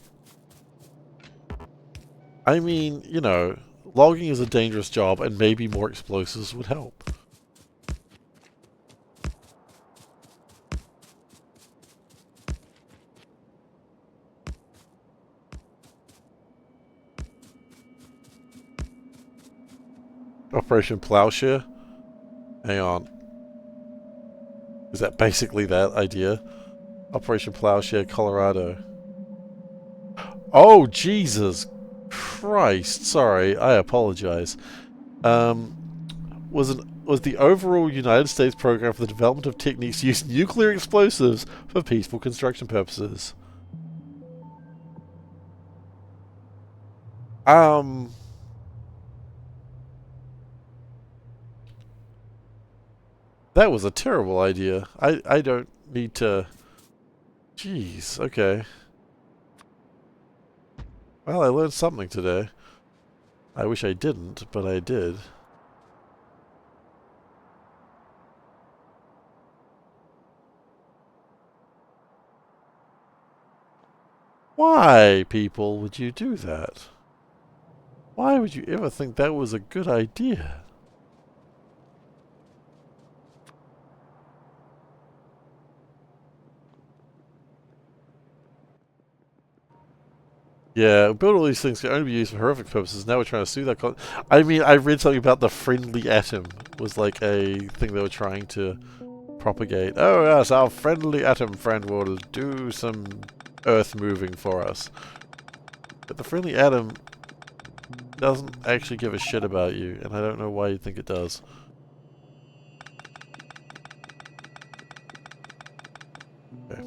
I mean, you know, logging is a dangerous job, and maybe more explosives would help. Operation Plowshare? Hang on. Is that basically that idea? Operation Plowshare, Colorado. Oh, Jesus Christ. Sorry, I apologize. Was the overall United States program for the development of techniques to use nuclear explosives for peaceful construction purposes. That was a terrible idea. I don't need to... Jeez, okay. Well, I learned something today. I wish I didn't, but I did. Why, people, would you do that? Why would you ever think that was a good idea? Yeah, build all these things can only be used for horrific purposes. Now we're trying to sue that I mean, I read something about the friendly atom was like a thing they were trying to propagate. Oh yes, our friendly atom friend will do some earth moving for us. But the friendly atom doesn't actually give a shit about you, and I don't know why you think it does. Okay.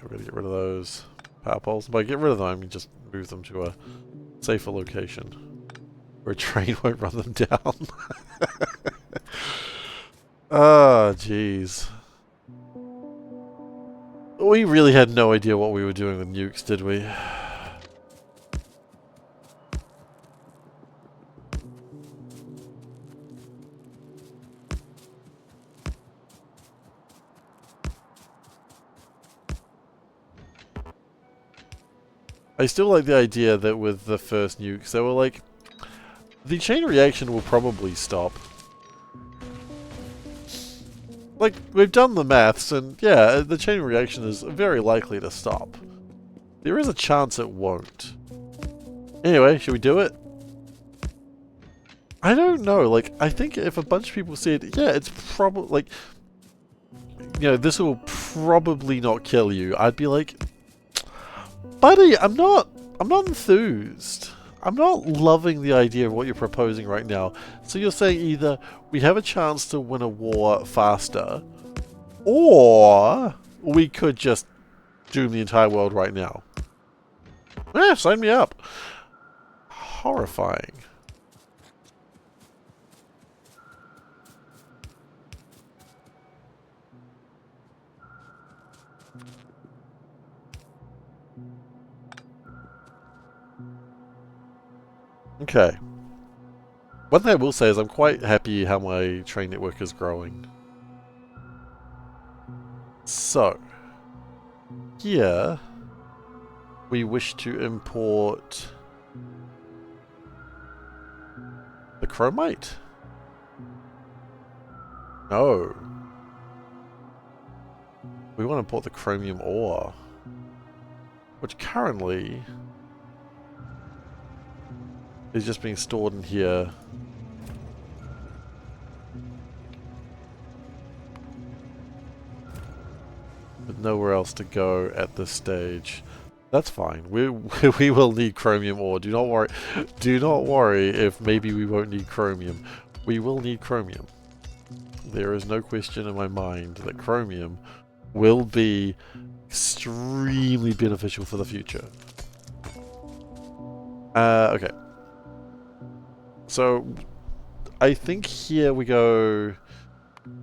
We're gonna get rid of those power poles. By get rid of them, I mean just move them to a safer location where a train won't run them down. Ah, jeez. We really had no idea what we were doing with nukes, did we? I still like the idea that with the first nukes, they were like, the chain reaction will probably stop. Like, we've done the maths, and yeah, the chain reaction is very likely to stop. There is a chance it won't. Anyway, should we do it? I don't know, like, I think if a bunch of people said, yeah, it's probably, like, you know, this will probably not kill you, I'd be like, buddy, I'm not enthused. I'm not loving the idea of what you're proposing right now. So you're saying either we have a chance to win a war faster, or we could just doom the entire world right now. Yeah, sign me up. Horrifying. Okay. One thing I will say is I'm quite happy how my train network is growing. So, here we wish to import the chromite. No. We want to import the chromium ore, which currently is just being stored in here. With nowhere else to go at this stage. That's fine. We will need chromium ore. Do not worry. Do not worry if maybe we won't need chromium. We will need chromium. There is no question in my mind that chromium will be extremely beneficial for the future. Okay. So, I think here we go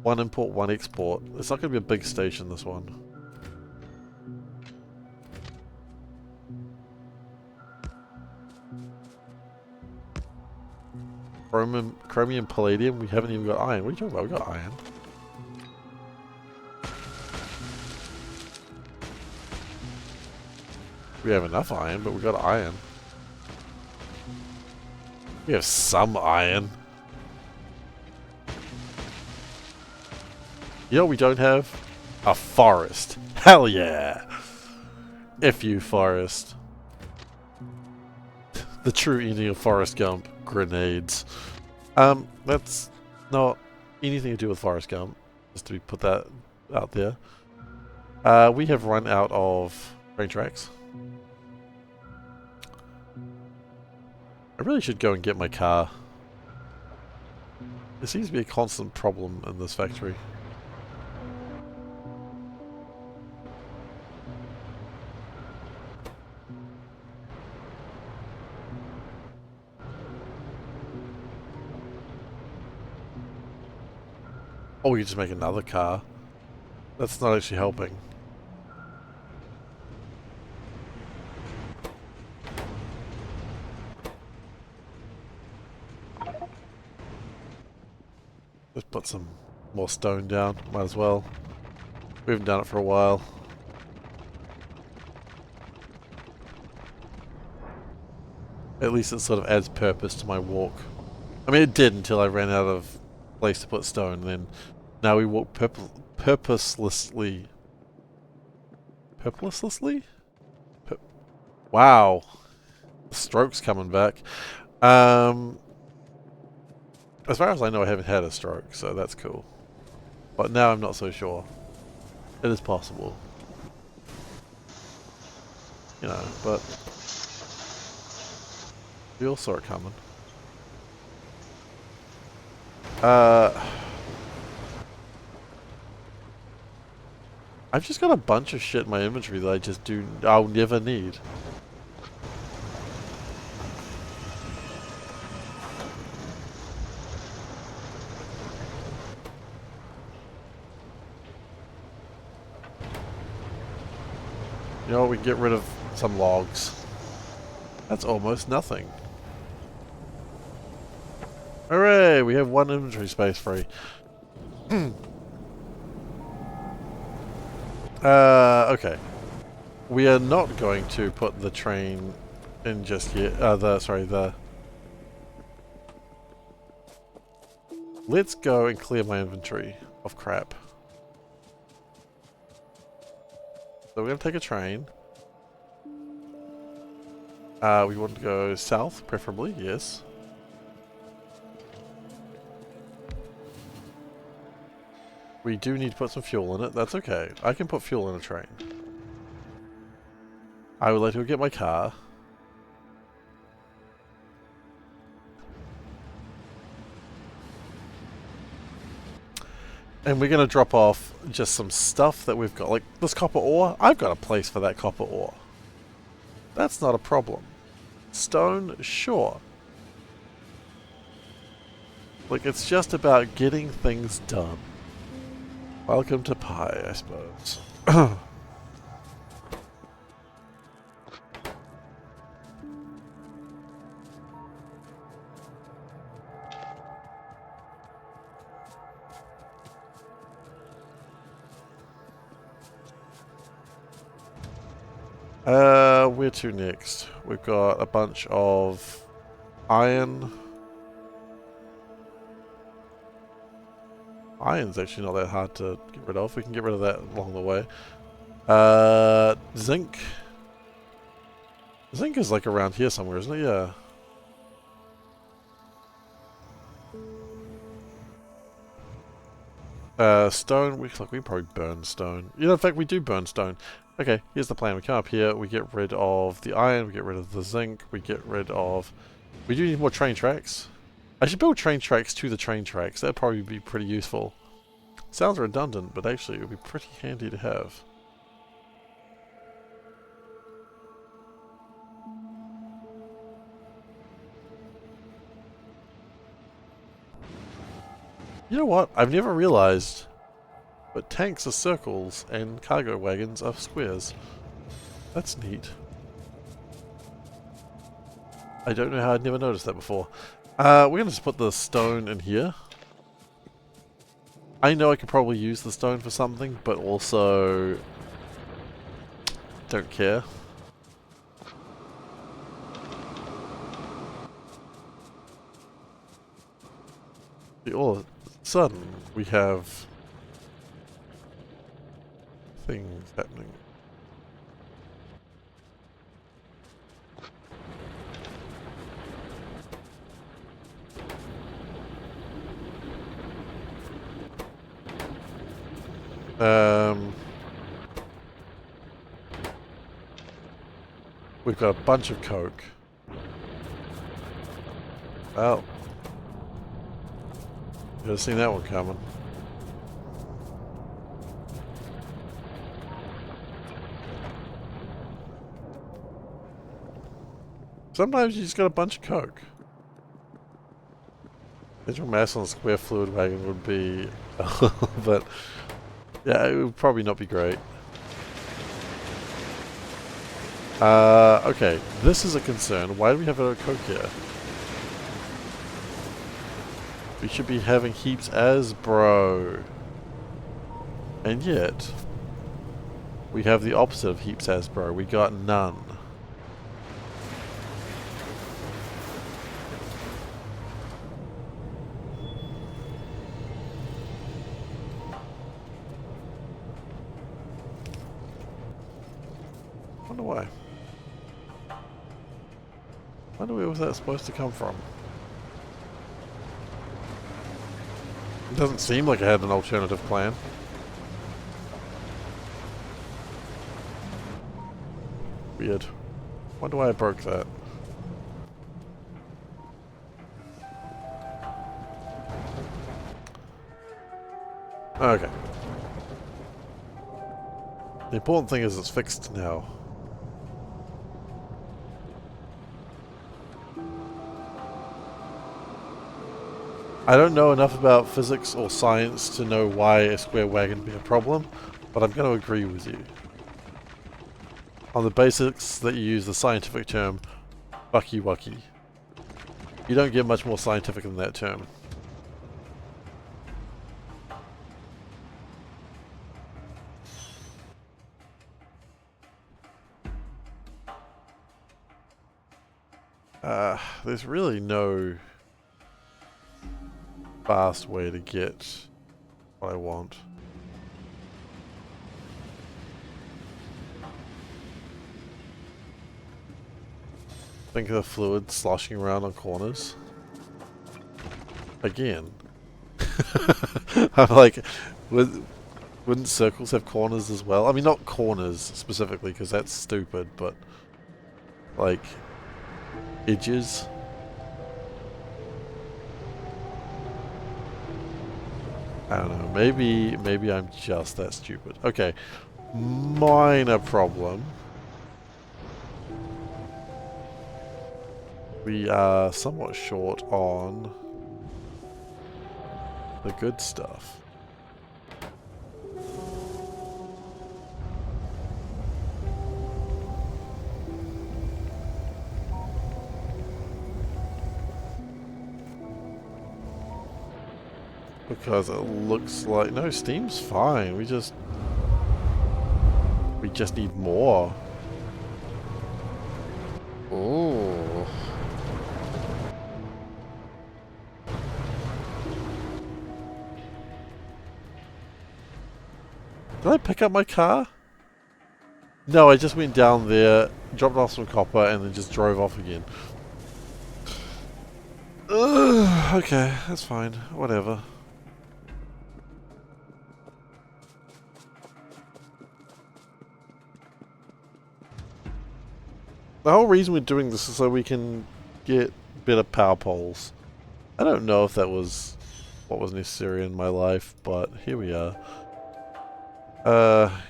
one import, one export. It's not going to be a big station, this one. Chromium, palladium, we haven't even got iron. What are you talking about? We got iron. We have enough iron, but we got iron. We have some iron. You know what we don't have? A forest. Hell yeah! F you, forest. The true ending of Forrest Gump. Grenades. That's not anything to do with Forrest Gump. Just to put that out there. We have run out of train tracks. I really should go and get my car. There seems to be a constant problem in this factory. Oh, you just make another car. That's not actually helping. Just put some more stone down. Might as well. We haven't done it for a while. At least it sort of adds purpose to my walk. I mean, it did until I ran out of place to put stone. Then now we walk purposelessly. Purposelessly? Wow. The stroke's coming back. As far as I know, I haven't had a stroke, so that's cool. But now I'm not so sure. It is possible. You know, but we all saw it coming. I've just got a bunch of shit in my inventory that I'll never need. You know, we can get rid of some logs. That's almost nothing. Hooray! We have one inventory space free. Okay. We are not going to put the train in just yet. Let's go and clear my inventory of crap. So we're going to take a train. We want to go south, preferably, yes. We do need to put some fuel in it. That's okay. I can put fuel in a train. I would like to go get my car. And we're going to drop off just some stuff that we've got. Like this copper ore. I've got a place for that copper ore. That's not a problem. Stone, sure. Like, it's just about getting things done. Welcome to Pi, I suppose. Where to next? We've got a bunch of iron. Iron's actually not that hard to get rid of. We can get rid of that along the way. Zinc. Zinc is like around here somewhere, isn't it? Yeah. Stone. We probably burn stone. You know, in fact, we do burn stone. Okay, here's the plan. We come up here, we get rid of the iron, we get rid of the zinc, we get rid of... We do need more train tracks. I should build train tracks to the train tracks. That'd probably be pretty useful. Sounds redundant, but actually it would be pretty handy to have. You know what? I've never realized... But tanks are circles and cargo wagons are squares. That's neat. I don't know how I'd never noticed that before. We're going to just put the stone in here. I know I could probably use the stone for something, but also don't care. All of a sudden, we have things happening. We've got a bunch of coke. Well, could have seen that one coming. Sometimes you just got a bunch of coke. Visual mass on a square fluid wagon would be... but... yeah, it would probably not be great. Okay, this is a concern. Why do we have a coke here? We should be having heaps as bro. And yet, we have the opposite of heaps as bro. We got none. Wonder why. Wonder where was that supposed to come from? It doesn't seem like I had an alternative plan. Weird. Wonder why I broke that. Okay. The important thing is it's fixed now. I don't know enough about physics or science to know why a square wagon would be a problem, but I'm going to agree with you. On the basics that you use the scientific term, bucky wucky. You don't get much more scientific than that term. There's really no fast way to get what I want. Think of the fluid sloshing around on corners. Again. I'm like, wouldn't circles have corners as well? I mean, not corners specifically, because that's stupid, but like edges. I don't know. Maybe I'm just that stupid. Okay, minor problem. We are somewhat short on the good stuff. Because it looks like... No, steam's fine. We just need more. Ooh. Did I pick up my car? No, I just went down there, dropped off some copper, and then just drove off again. Ugh, okay, that's fine. Whatever. The whole reason we're doing this is so we can get better power poles. I don't know if that was what was necessary in my life, but here we are.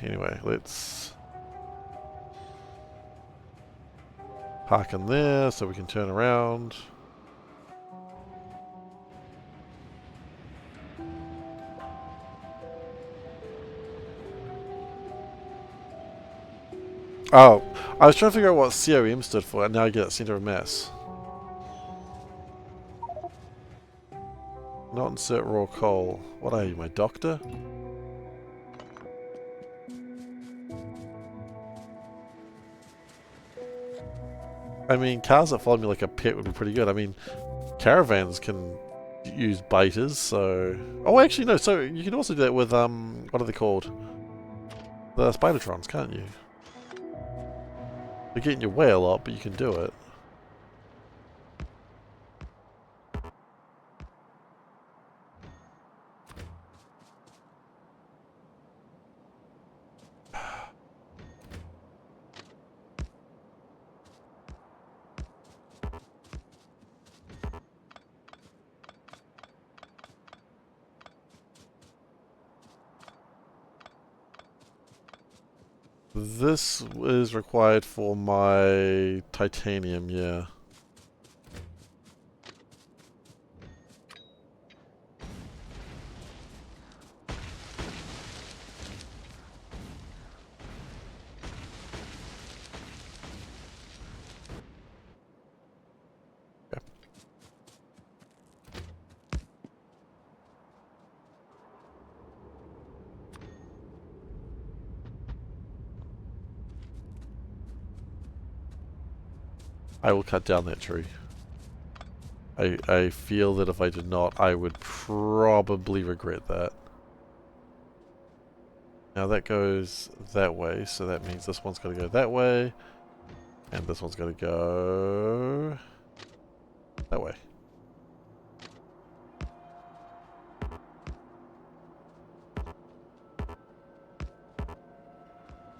Anyway, let's park in there so we can turn around. Oh, I was trying to figure out what COM stood for, and now I get it, Center of Mass. Not insert raw coal. What are you, my doctor? I mean, cars that follow me like a pet would be pretty good. I mean, caravans can use baiters, so... Oh, actually, no, so you can also do that with, what are they called? The Spidertrons, can't you? They get in your way a lot, but you can do it. This is required for my titanium, yeah. Okay. I will cut down that tree. I feel that if I did not, I would probably regret that. Now that goes that way, so that means this one's got to go that way, and this one's got to go that way.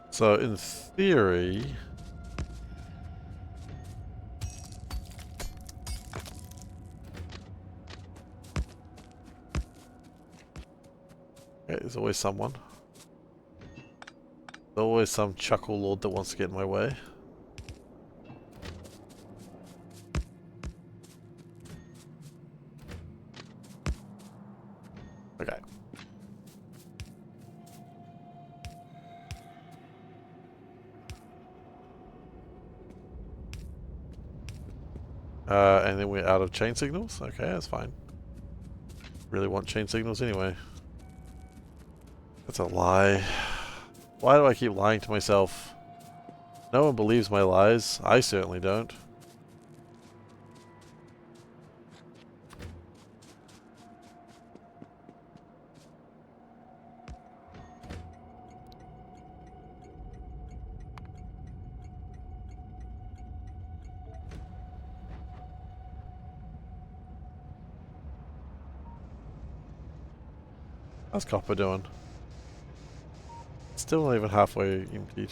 So in theory, okay, there's always someone. There's always some chuckle lord that wants to get in my way. Okay. And then we're out of chain signals? Okay, that's fine. Really want chain signals anyway. That's a lie. Why do I keep lying to myself? No one believes my lies. I certainly don't. How's copper doing? Still not even halfway emptied.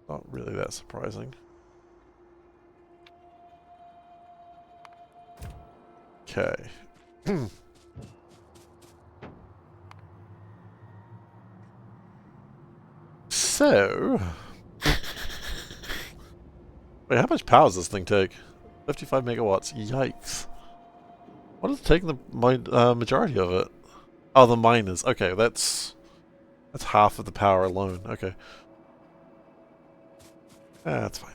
Not really that surprising. Okay. So... Wait, how much power does this thing take? 55 megawatts. Yikes. What is taking the majority of it? Oh, the miners. Okay, that's half of the power alone. Okay. That's fine.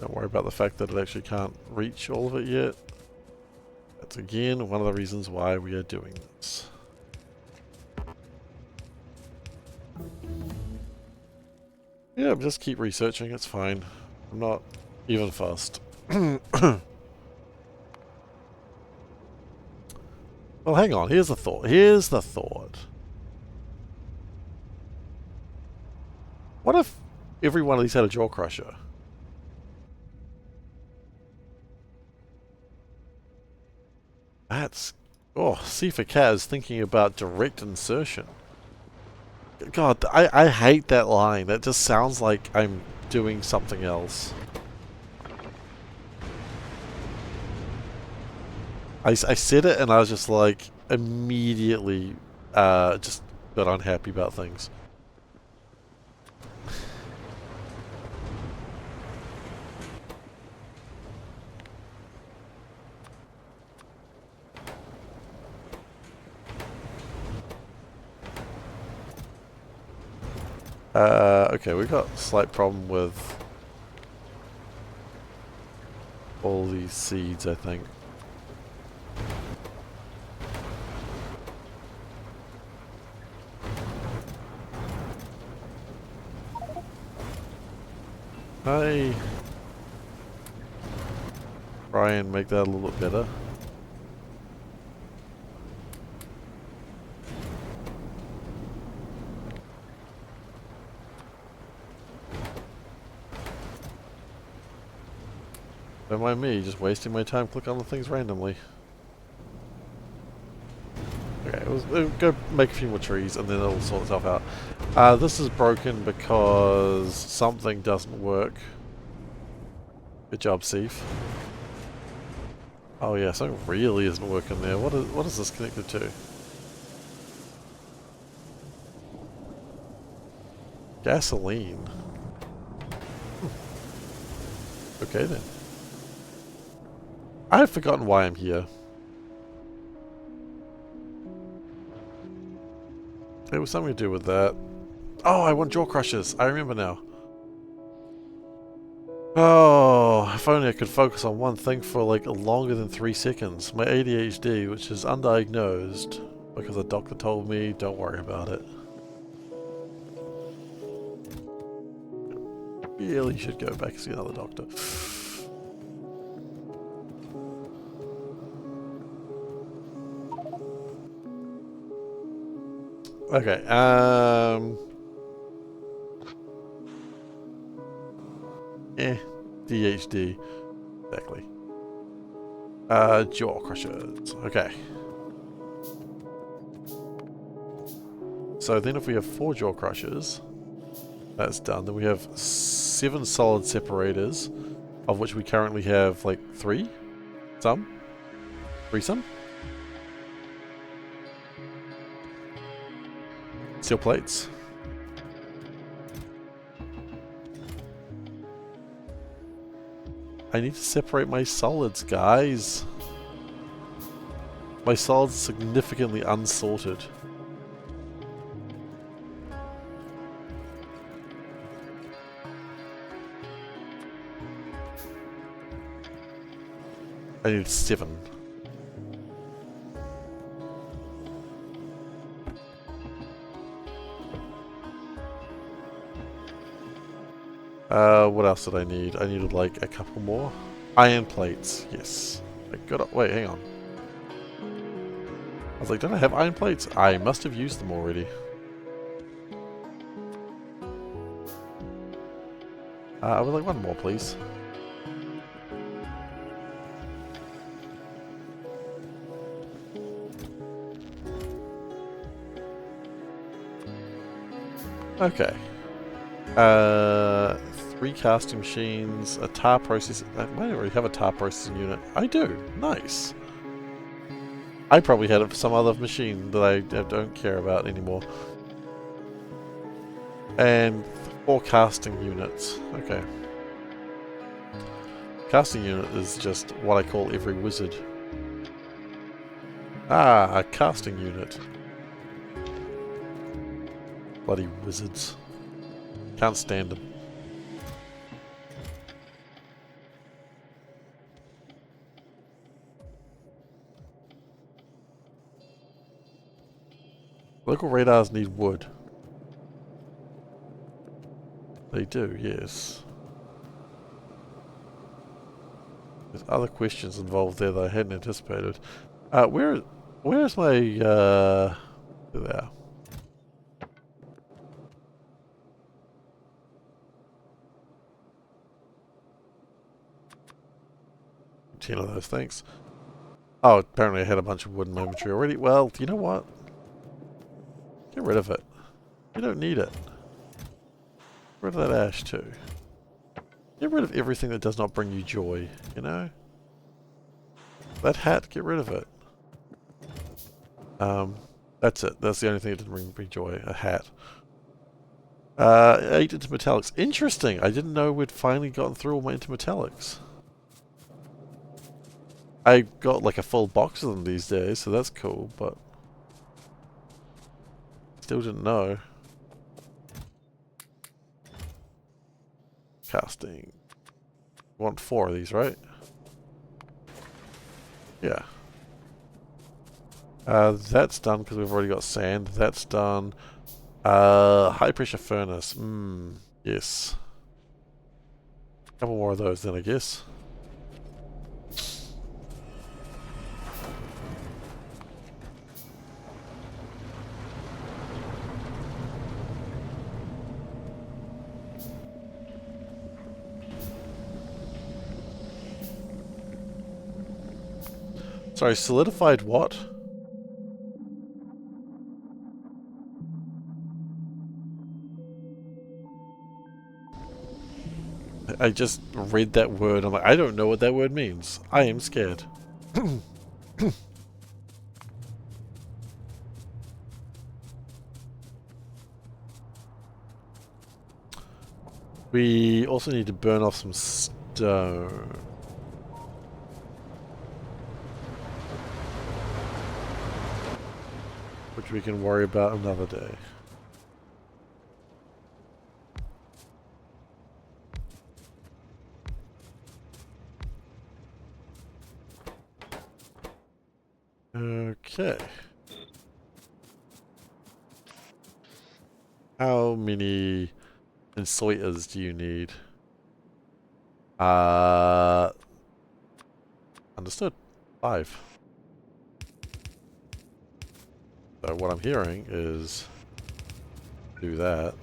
Don't worry about the fact that it actually can't reach all of it yet. That's again one of the reasons why we are doing this. Yeah, just keep researching, it's fine. I'm not even fussed. Well, hang on, here's the thought. Here's the thought. What if every one of these had a jaw crusher? That's... Oh, SeiferKatt is thinking about direct insertion. God, I hate that line. That just sounds like I'm doing something else. I said it and I was just like, immediately just got unhappy about things. Okay, we've got a slight problem with all these seeds, I think. Hi. Try and make that a little bit better. Don't mind me, just wasting my time clicking on the things randomly. Okay, we'll go make a few more trees and then it'll sort itself out. This is broken because something doesn't work. Good job, Seif. Oh yeah, something really isn't working there. What is this connected to? Gasoline. Okay then. I've forgotten why I'm here. It was something to do with that. Oh, I want jaw crushers. I remember now. Oh, if only I could focus on one thing for like longer than 3 seconds. My ADHD, which is undiagnosed because the doctor told me, don't worry about it. Really should go back and see another doctor. Okay, DHD. Exactly. Jaw crushers. Okay. So then if we have 4 jaw crushers, that's done. Then we have 7 solid separators, of which we currently have like 3? Some? 3 some? Steel plates. I need to separate my solids, guys. My solids are significantly unsorted. I need 7. What else did I need? I needed like a couple more. Iron plates, yes. I got it. Wait, hang on. I was like, don't I have iron plates? I must have used them already. I would like one more, please. Okay. 3 casting machines, a tar processing. I might already have a tar processing unit. I do. Nice. I probably had it for some other machine that I don't care about anymore. And 4 casting units. Okay. Casting unit is just what I call every wizard. Ah, a casting unit. Bloody wizards. Can't stand them. Local radars need wood. They do, yes. There's other questions involved there that I hadn't anticipated. Where's my, there. 10 of those, thanks. Oh, apparently I had a bunch of wood in my inventory already. Well, you know what? Get rid of it. You don't need it. Get rid of that ash too. Get rid of everything that does not bring you joy, you know? That hat, get rid of it. That's it. That's the only thing that didn't bring me joy. A hat. 8 intermetallics. Interesting! I didn't know we'd finally gotten through all my intermetallics. I got like a full box of them these days, so that's cool, but still didn't know. Casting. Want 4 of these, right? Yeah. That's done because we've already got sand. That's done. High pressure furnace. Yes. A couple more of those then, I guess. Sorry, solidified what? I just read that word. I'm like, I don't know what that word means. I am scared. We also need to burn off some stone. Which we can worry about another day. Okay. How many insulators do you need? Understood. 5. So what I'm hearing is do that.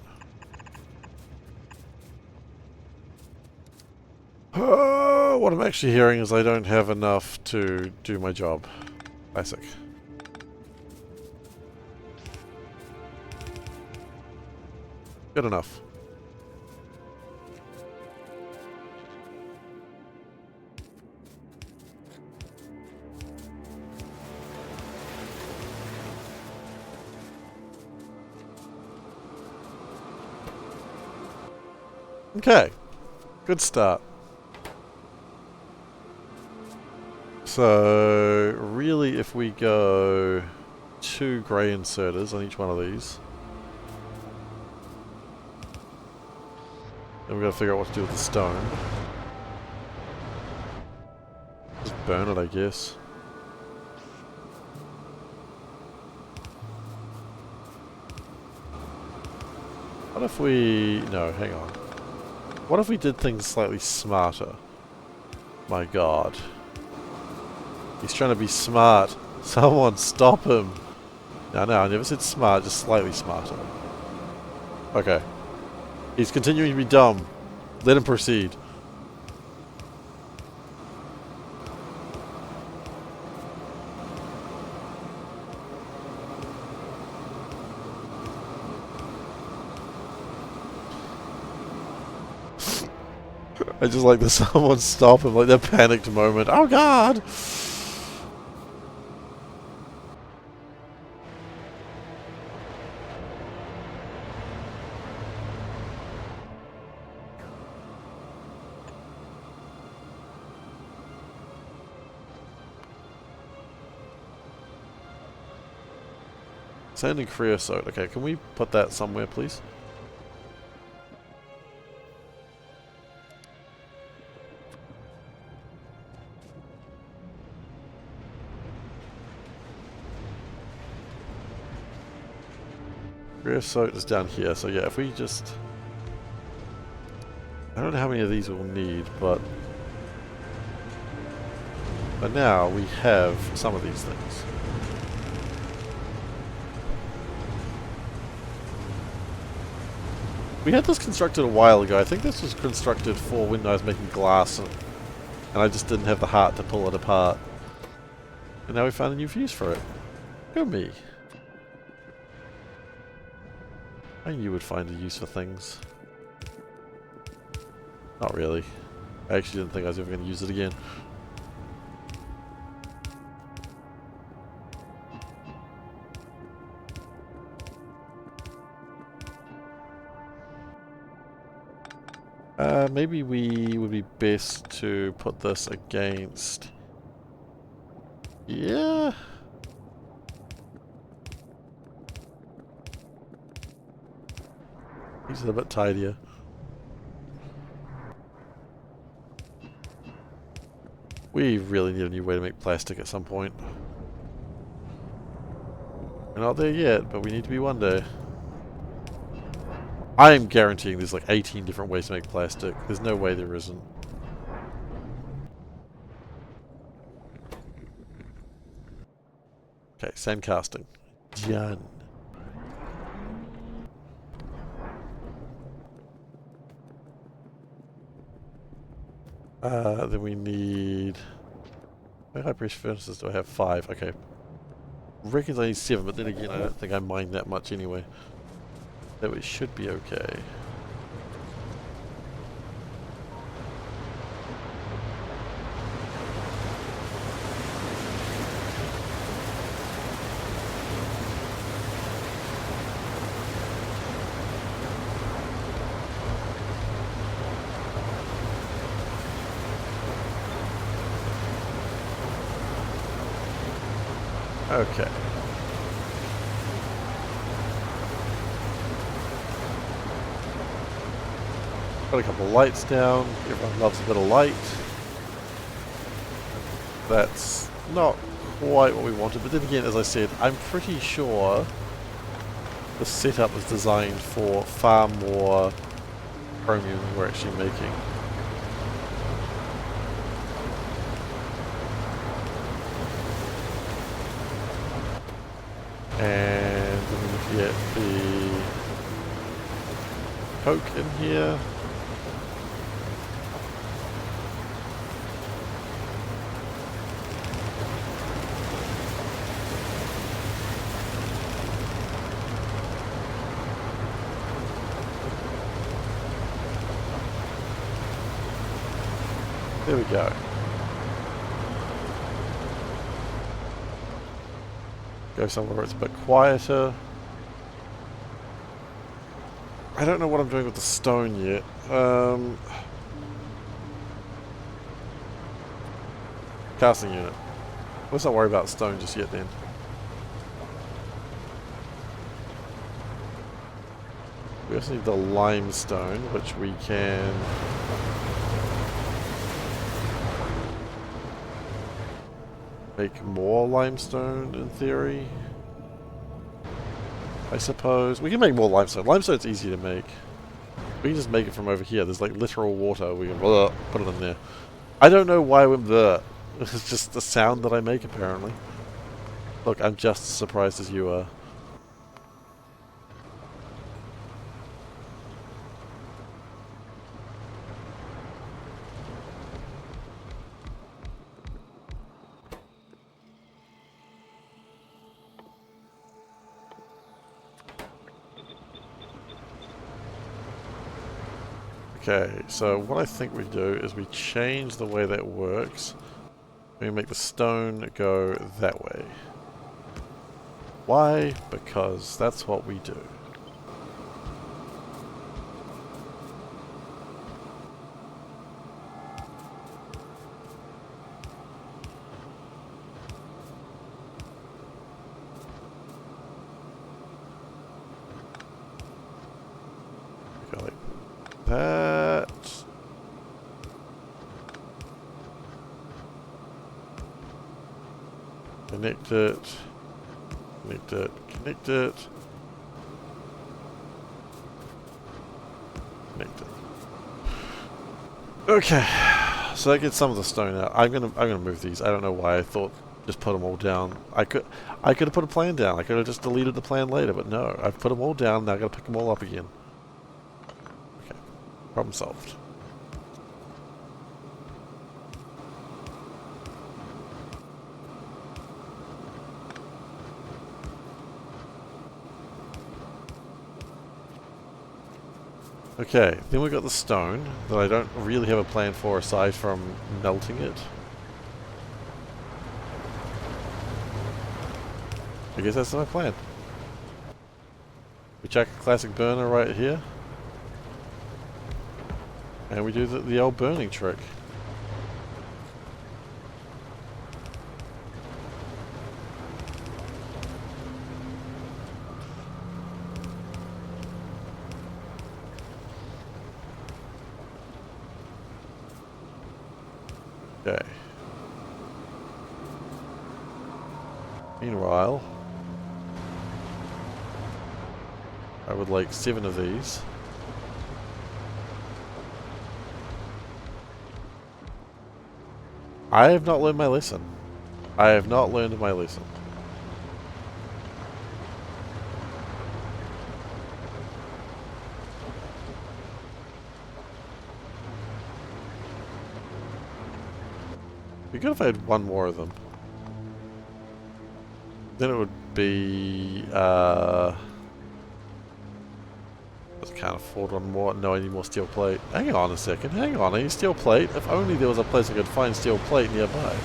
What I'm actually hearing is I don't have enough to do my job. Classic. Good enough. Okay. Good start. So, really, if we go 2 grey inserters on each one of these, then we've got to figure out what to do with the stone. Just burn it, I guess. What if we... No, hang on. What if we did things slightly smarter? My god. He's trying to be smart. Someone stop him. No, I never said smart, just slightly smarter. Okay. He's continuing to be dumb. Let him proceed. I just like that someone stop him, like that panicked moment. Oh god! Sand and creosote. Okay, can we put that somewhere, please? Creosote is down here, so yeah, if we just... I don't know how many of these we'll need, but now we have some of these things. We had this constructed a while ago. I think this was constructed for when I was making glass, and I just didn't have the heart to pull it apart. And now we found a new use for it. Go me. I knew you would find a use for things. Not really. I actually didn't think I was ever going to use it again. Maybe we would be best to put this against... Yeah... These are a bit tidier. We really need a new way to make plastic at some point. We're not there yet, but we need to be one day. I am guaranteeing there's like 18 different ways to make plastic. There's no way there isn't. Okay, sand casting. Done. Then we need... How many high pressure furnaces do I have? 5. Okay. Reckons I need 7, but then again I don't think I mind that much anyway. So it should be okay. Okay. Got a couple of lights down. Everyone loves a bit of light. That's not quite what we wanted, but then again, as I said, I'm pretty sure the setup is designed for far more chromium than we're actually making. And then we get the coke in here. There we go. Go somewhere where it's a bit quieter. I don't know what I'm doing with the stone yet. Casting unit. Let's not worry about stone just yet then. We also need the limestone, which we can... make more limestone, in theory. I suppose. We can make more limestone. Limestone's easy to make. We can just make it from over here. There's like literal water. We can put it in there. I don't know why I went there. It's just the sound that I make, apparently. Look, I'm just as surprised as you are. Okay, so what I think we do is we change the way that works. We make the stone go that way. Why? Because that's what we do. Go like that. Connect it. Connect it. Connect it. Connect it. Okay, so that gets some of the stone out. I'm gonna move these. I don't know why I thought just put them all down. I could have put a plan down. I could have just deleted the plan later, but no. I've put them all down. Now I gotta pick them all up again. Okay, problem solved. Okay, then we've got the stone that I don't really have a plan for aside from melting it. I guess that's my plan. We chuck a classic burner right here. And we do the old burning trick. Okay. Meanwhile, I would like 7 of these. I have not learned my lesson. I have not learned my lesson. It'd be good if I had one more of them. Then it would be, I can't afford one more. No, I need more steel plate. Hang on a second. Hang on. I need steel plate. If only there was a place I could find steel plate nearby.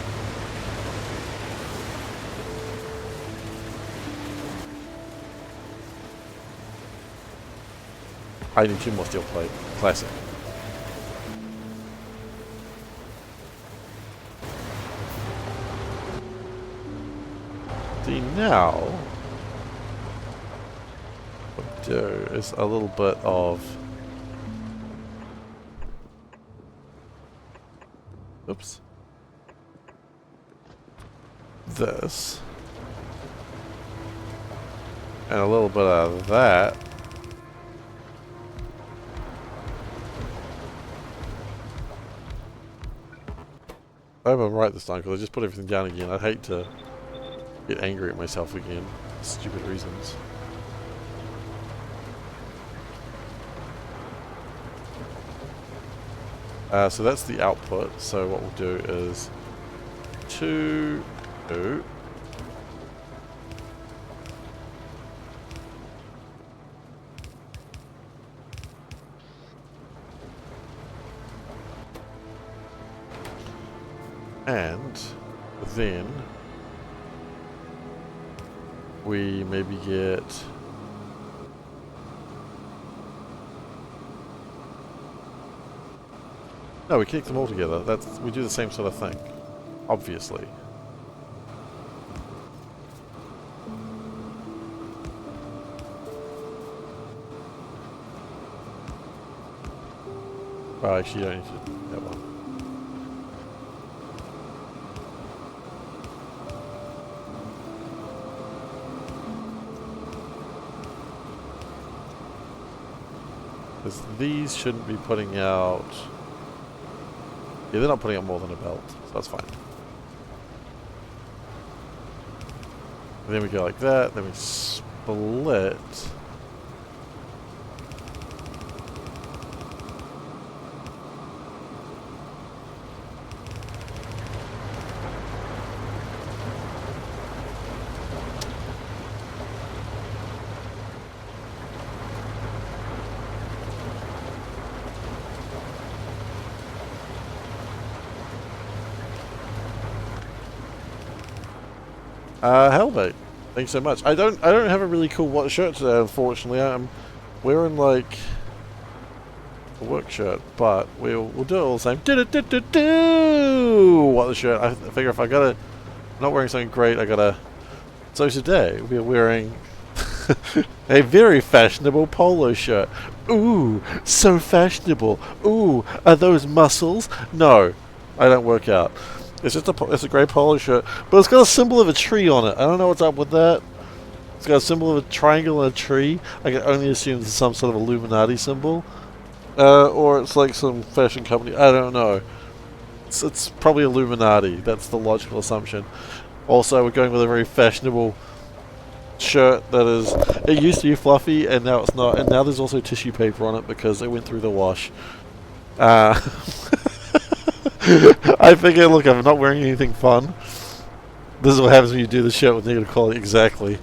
I need 2 more steel plate. Classic. See, now what we do is a little bit of... Oops. this. And a little bit of that. I hope I'm right this time because I just put everything down again. I'd hate to get angry at myself again for stupid reasons. So that's the output. So what we'll do is 2, 2. And then we maybe get no, we connect them all together. We do the same sort of thing, obviously. Oh, actually, you don't need to do that one. Because these shouldn't be putting out... Yeah, they're not putting out more than a belt, so that's fine. And then we go like that, then we split. Hellbait. Thanks so much. I don't have a really cool shirt today, unfortunately. I'm wearing like a work shirt, but we'll do it all the same. What the shirt? I figure if I gotta not wearing something great, I gotta. So today we're wearing a very fashionable polo shirt. Ooh, so fashionable. Ooh, are those muscles? No, I don't work out. It's just it's a grey polo shirt, but it's got a symbol of a tree on it. I don't know what's up with that. It's got a symbol of a triangle and a tree. I can only assume it's some sort of Illuminati symbol. Or it's like some fashion company. I don't know. It's probably Illuminati. That's the logical assumption. Also, we're going with a very fashionable shirt that is... It used to be fluffy, and now it's not. And now there's also tissue paper on it because it went through the wash. I figure, look, I'm not wearing anything fun. This is what happens when you do the shit with negative quality. Exactly.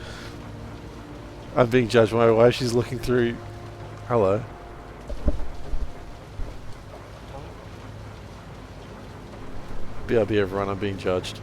I'm being judged by my wife. She's looking through... Hello. BRB everyone, I'm being judged.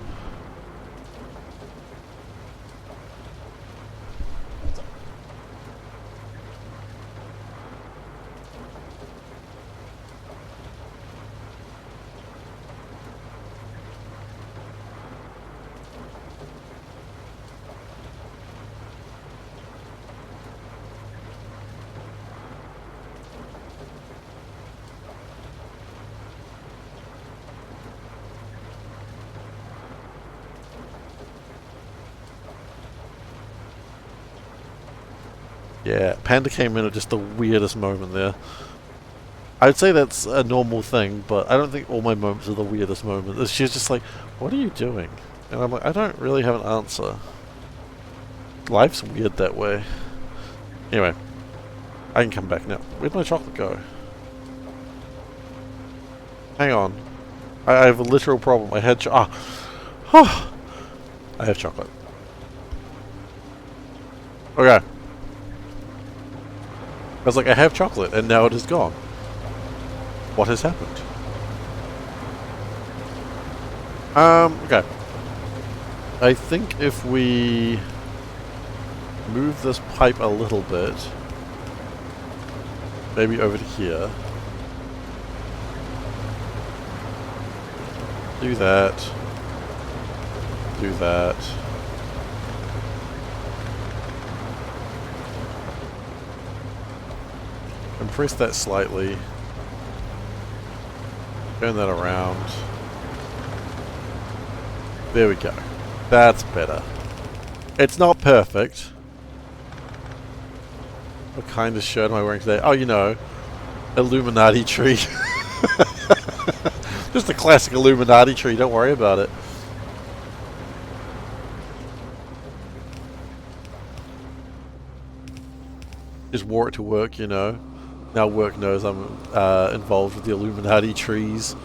Yeah, Panda came in at just the weirdest moment there. I'd say that's a normal thing, but I don't think all my moments are the weirdest moments. She's just like, what are you doing? And I'm like, I don't really have an answer. Life's weird that way. Anyway, I can come back now. Where'd my chocolate go? Hang on. I have a literal problem. I had I have chocolate. Okay. I was like, I have chocolate, and now it is gone. What has happened? Okay. I think if we move this pipe a little bit, maybe over to here. Do that. Do that. Compress that slightly. Turn that around. There we go. That's better. It's not perfect. What kind of shirt am I wearing today? Oh, you know, Illuminati tree. Just a classic Illuminati tree, don't worry about it. Just wore it to work, you know. Now work knows I'm involved with the Illuminati trees.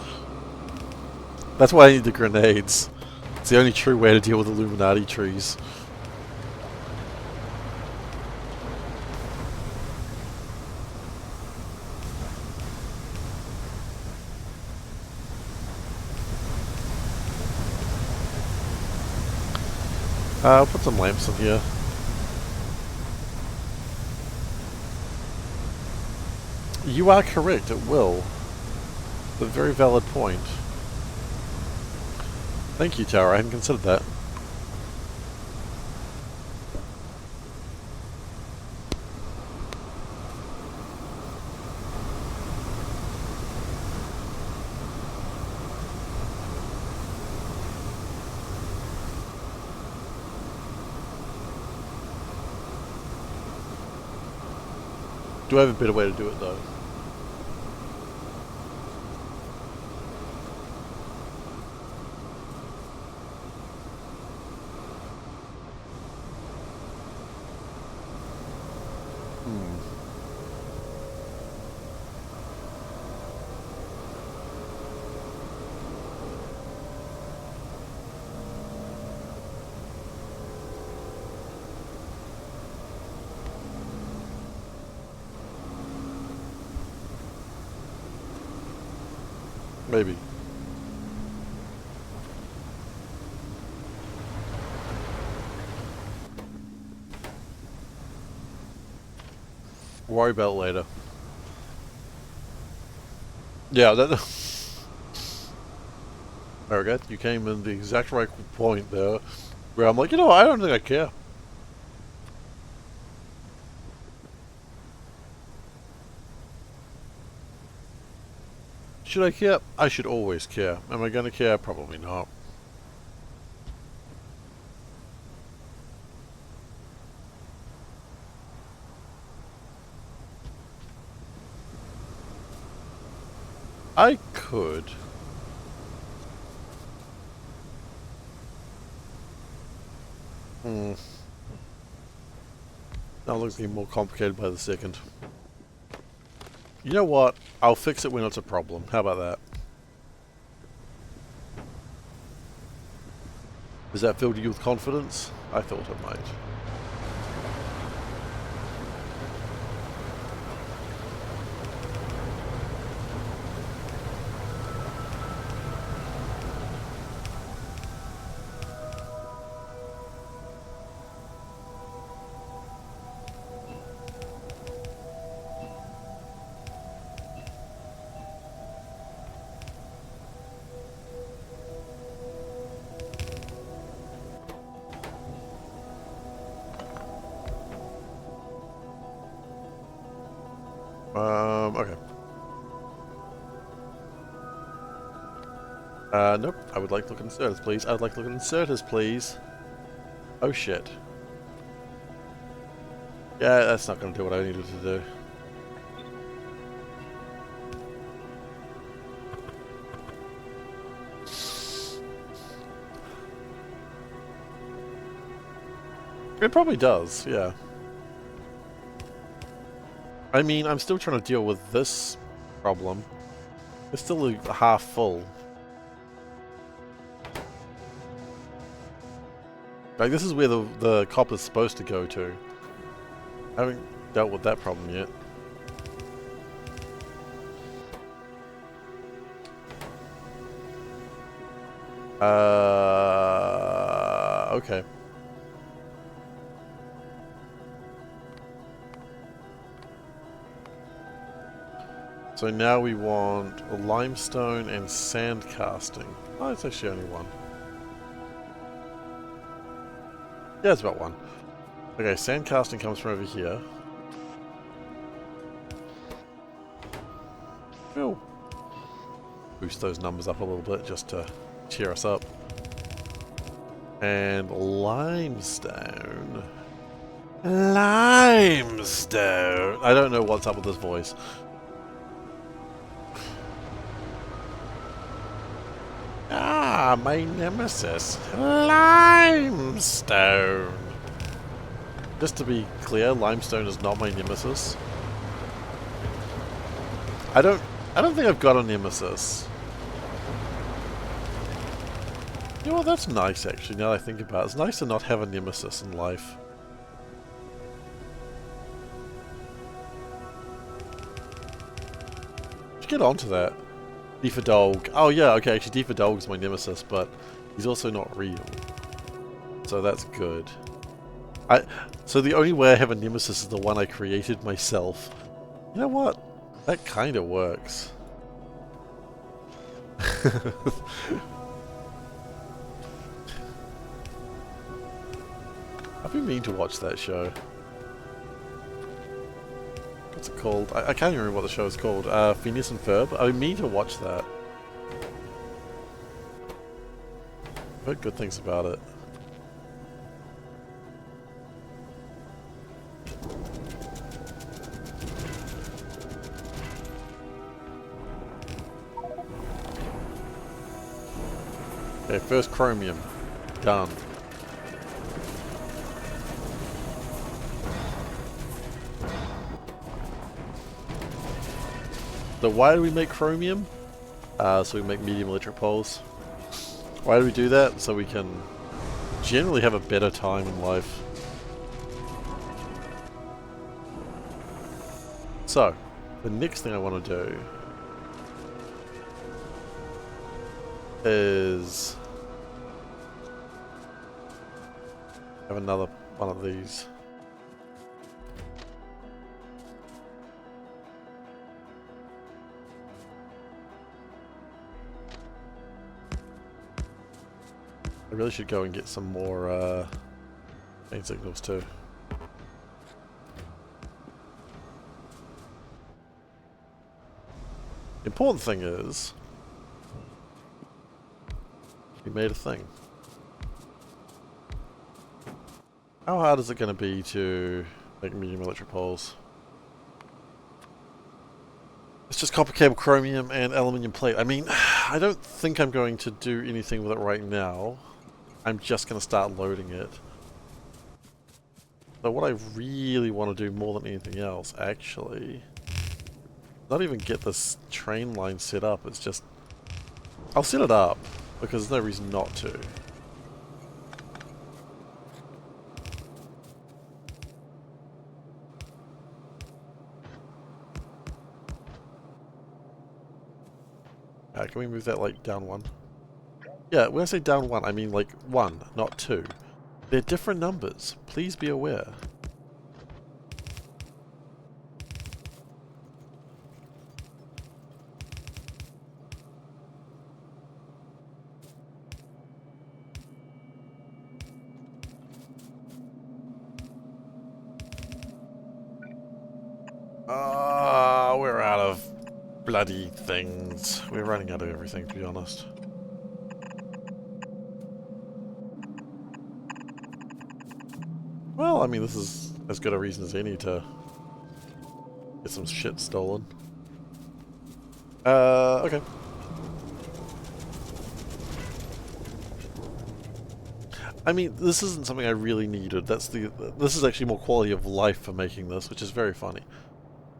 That's why I need the grenades. It's the only true way to deal with Illuminati trees. I'll put some lamps in here. You are correct, it will. It's a very valid point. Thank you, Tower. I hadn't considered that. Do I have a better way to do it, though? Maybe. Worry about it later. Yeah, that... There you came in the exact right point there, where I'm like, you know, I don't think I care. Should I care? I should always care. Am I gonna care? Probably not. I could. Now it looks getting more complicated by the second. You know what? I'll fix it when it's a problem. How about that? Does that fill you with confidence? I thought it might. Okay. Nope. I would like to look at inserters, please. I would like to look at inserters, please. Oh, shit. Yeah, that's not going to do what I needed to do. It probably does, yeah. I mean, I'm still trying to deal with this problem. It's still half full. Like, this is where the copper's supposed to go to. I haven't dealt with that problem yet. Okay. So now we want limestone and sand casting. Oh, it's actually only one. Yeah, it's about one. Okay, sand casting comes from over here. We'll boost those numbers up a little bit just to cheer us up. And limestone. Limestone! I don't know what's up with this voice. Ah, my nemesis. Limestone! Just to be clear, limestone is not my nemesis. I don't think I've got a nemesis. You know what, that's nice actually, now that I think about it. It's nice to not have a nemesis in life. Let's get onto that. Deefer Dog. Oh yeah, okay, actually Deefer Dog is my nemesis, but he's also not real. So that's good. So the only way I have a nemesis is the one I created myself. You know what? That kind of works. I've been meaning to watch that show. What's it called? I can't even remember what the show is called. Phineas and Ferb? I've been meaning to watch that. I've heard good things about it. Okay, first chromium. Done. So why do we make chromium? So we make medium electric poles. Why do we do that? So we can generally have a better time in life. So, the next thing I want to do is have another one of these. I really should go and get some more main signals too. The important thing is we made a thing. How hard is it going to be to make medium electric poles? It's just copper cable, chromium, and aluminium plate. I mean, I don't think I'm going to do anything with it right now. I'm just going to start loading it. So what I really want to do more than anything else, actually, not even get this train line set up, it's just... I'll set it up, because there's no reason not to. Can we move that, like, down one? Yeah, when I say down one, I mean, like, 1, not 2. They're different numbers. Please be aware. We're out of bloody things. We're running out of everything, to be honest. Well, I mean, this is as good a reason as any to get some shit stolen. Okay. I mean, this isn't something I really needed. This is actually more quality of life for making this, which is very funny.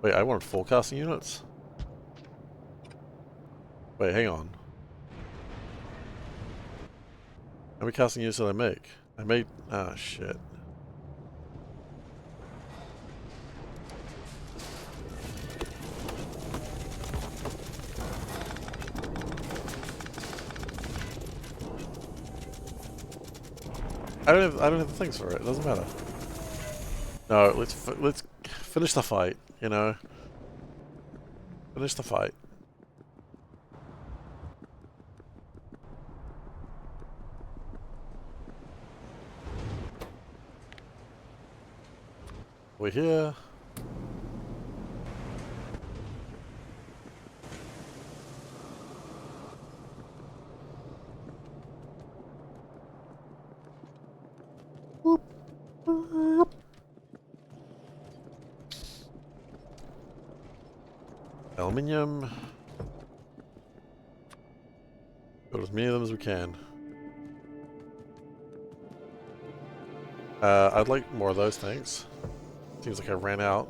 Wait, I wanted forecasting units? Wait, hang on. How many casting units did I make? I made... ah, shit. I don't have the things for it. It doesn't matter. No, let's finish the fight. You know, finish the fight. We're here. Aluminium. Build as many of them as we can. I'd like more of those things. Seems like I ran out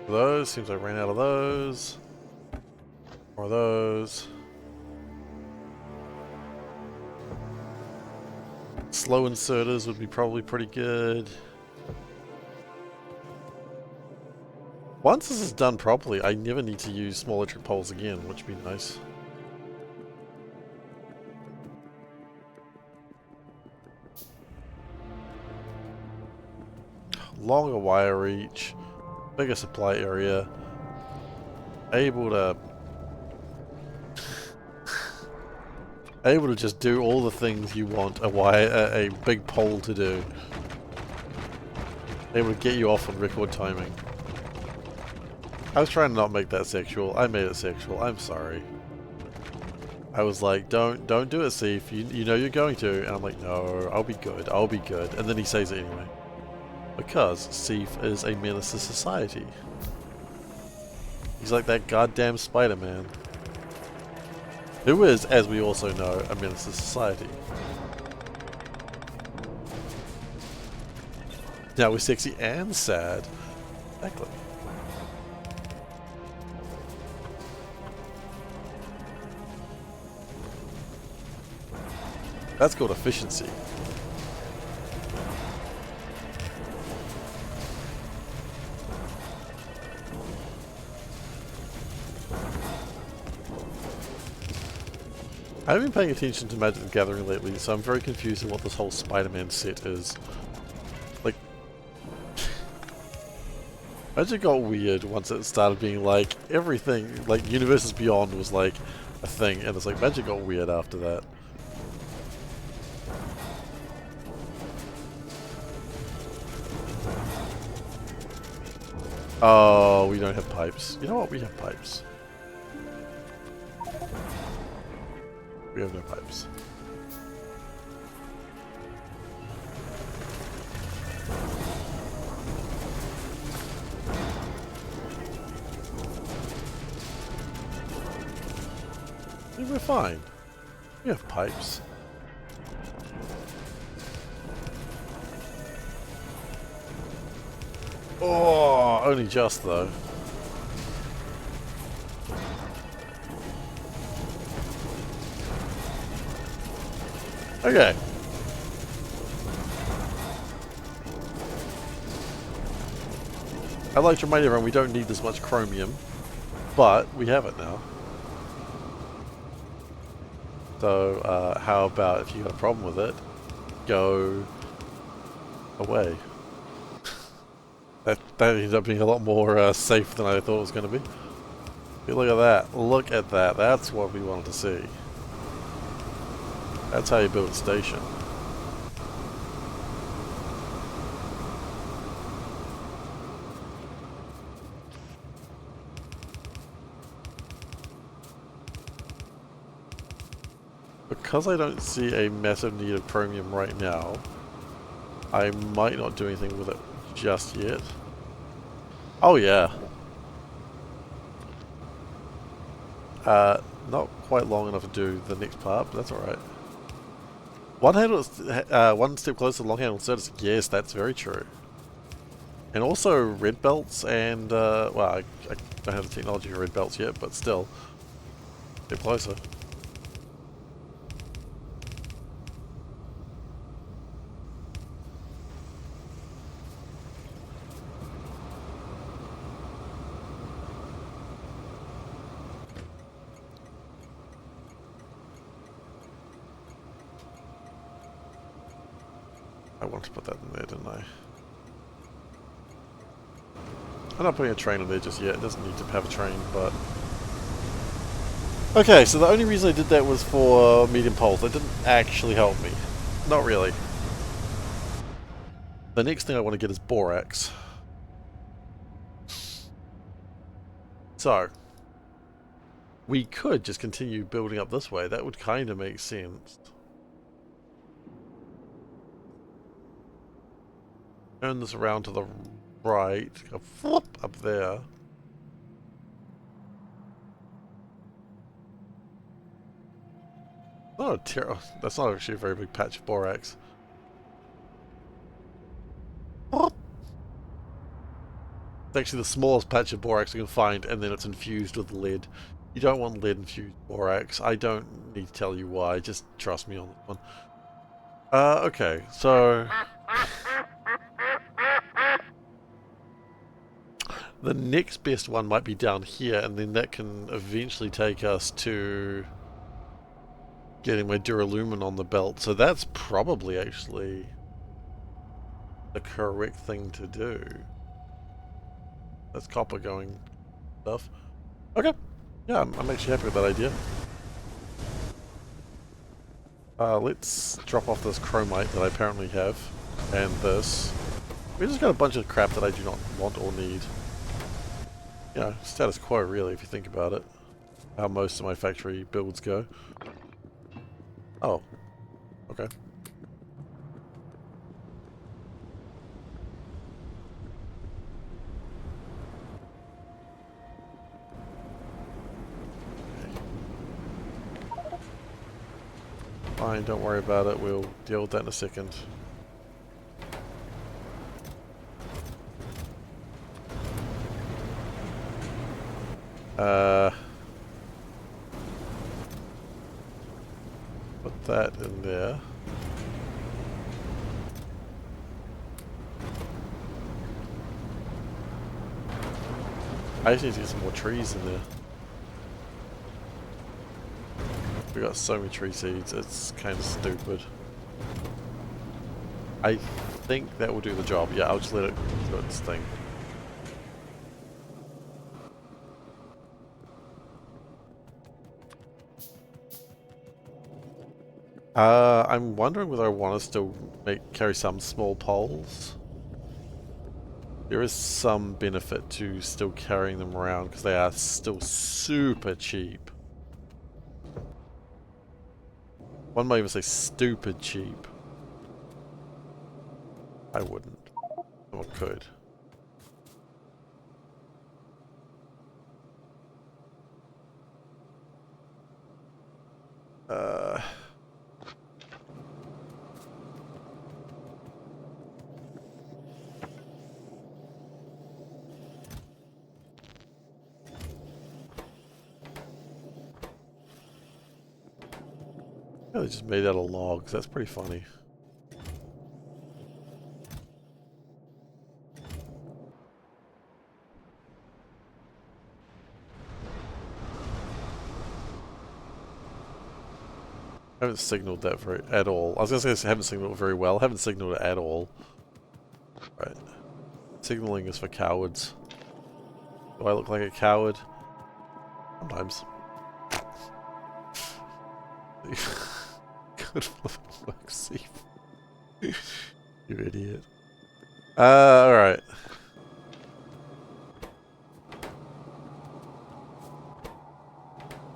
of those. Seems like I ran out of those. More of those. Slow inserters would be probably pretty good. Once this is done properly, I never need to use small electric poles again, which would be nice. Longer wire reach, bigger supply area, able to just do all the things you want a big pole to do. Able to get you off on record timing. I was trying to not make that sexual. I made it sexual. I'm sorry. I was like, don't do it, Seif. You know you're going to. And I'm like, no, I'll be good. I'll be good. And then he says it anyway. Because Seif is a menace to society. He's like that goddamn Spider-Man. Who is, as we also know, a menace to society. Now we're sexy and sad. Exactly. That's called efficiency. I haven't been paying attention to Magic the Gathering lately, so I'm very confused in what this whole Spider-Man set is. Like, Magic got weird once it started being like, everything, like Universes Beyond was like a thing, and it's like Magic got weird after that. Oh, we don't have pipes. You know what? We have pipes. We have no pipes. We're fine. We have pipes. Oh, only just though. Okay. I'd like to remind everyone we don't need this much chromium, but we have it now. So, how about if you got a problem with it, go away. That ended up being a lot more safe than I thought it was going to be. Hey, look at that. Look at that. That's what we wanted to see. That's how you build a station. Because I don't see a massive need of chromium right now, I might not do anything with it just yet. Oh yeah. Not quite long enough to do the next part, but that's alright. One step closer to long-handled inserters. Yes, that's very true. And also red belts and, well, I don't have the technology for red belts yet, but still, a bit closer. I wanted to put that in there, didn't I? I'm not putting a train in there just yet. It doesn't need to have a train, but... Okay, so the only reason I did that was for medium poles. That didn't actually help me. Not really. The next thing I want to get is borax. So, we could just continue building up this way. That would kind of make sense. Turn this around to the right. Go flip up there. Oh, that's not actually a very big patch of borax. It's actually the smallest patch of borax you can find, and then it's infused with lead. You don't want lead infused borax. I don't need to tell you why, just trust me on this one. Okay, so the next best one might be down here, and then that can eventually take us to getting my duralumin on the belt. So that's probably actually the correct thing to do. That's copper going stuff. Okay. Yeah, I'm actually happy with that idea. Let's drop off this chromite that I apparently have, and this. We just got a bunch of crap that I do not want or need. You know, status quo really, if you think about it. How most of my factory builds go. Oh. Okay. Fine, don't worry about it. We'll deal with that in a second. Put that in there. I just need to get some more trees in there. We got so many tree seeds, it's kind of stupid. I think that will do the job. Yeah, I'll just let it do its thing. I'm wondering whether I want to still carry some small poles. There is some benefit to still carrying them around because they are still super cheap. One might even say stupid cheap. I wouldn't. Someone could. Yeah, they just made out of logs. That's pretty funny. I haven't signaled that at all. I was gonna say I haven't signaled it very well. I haven't signaled it at all. Right. Signaling is for cowards. Do I look like a coward? Sometimes. Good work, Steve. You idiot. Alright.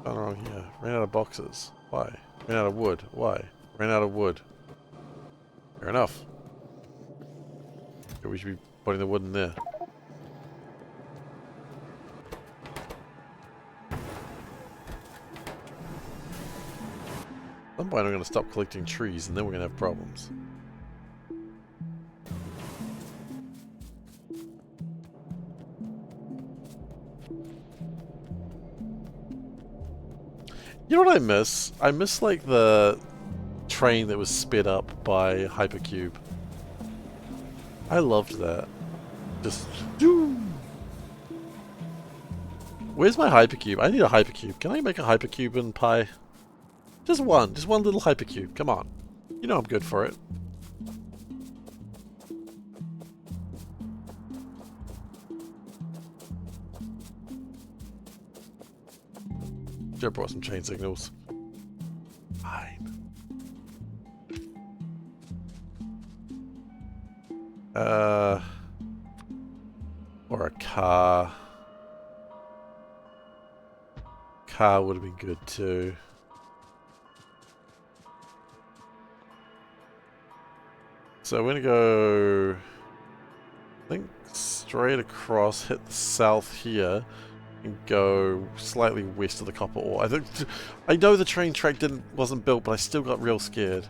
What's wrong here? Ran out of boxes. Why? Ran out of wood. Why? Ran out of wood. Fair enough. We should be putting the wood in there. At some point I'm going to stop collecting trees and then we're going to have problems. You know what I miss? I miss like the train that was sped up by Hypercube. I loved that. Just... Where's my Hypercube? I need a Hypercube. Can I make a Hypercube in Pi? Just one little Hypercube. Come on. You know I'm good for it. Should have brought some chain signals. Fine. Or a car. Car would have been good too. So we're gonna go think straight across, hit the south here, and go slightly west of the copper ore. I know the train track wasn't built, but I still got real scared.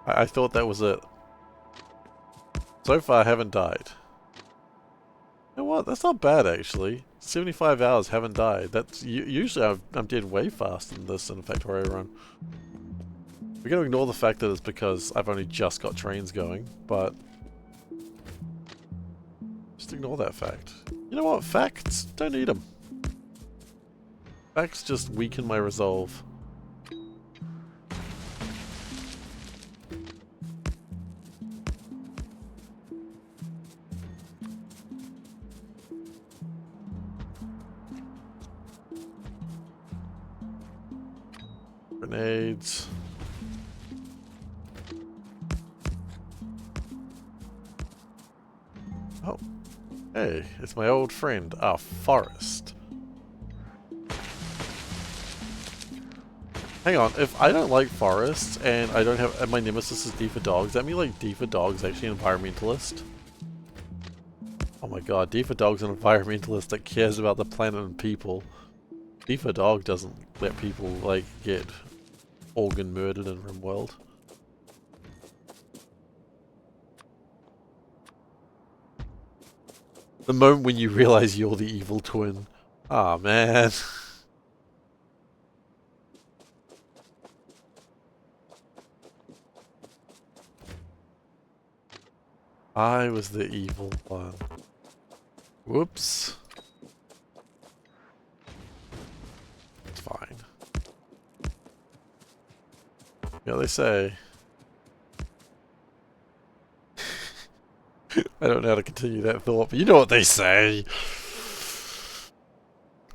I thought that was it. So far, I haven't died. You know what? That's not bad, actually. 75 hours, haven't died. That's usually I'm dead way faster than this in a Factorio run. We're going to ignore the fact that it's because I've only just got trains going, but just ignore that fact. You know what? Facts, don't need them. Facts just weaken my resolve. Grenades. Oh. Hey, it's my old friend, Forest. Hang on, if I don't like forests and I don't have, and my nemesis is D for Dog, does that mean like D for Dog is actually an environmentalist? Oh my god, D for Dog's an environmentalist that cares about the planet and people. D for Dog doesn't let people like get organ murdered in RimWorld. The moment when you realize you're the evil twin. Ah, man. I was the evil one. Whoops. It's fine. Yeah, they say. I don't know how to continue that thought, but you know what they say.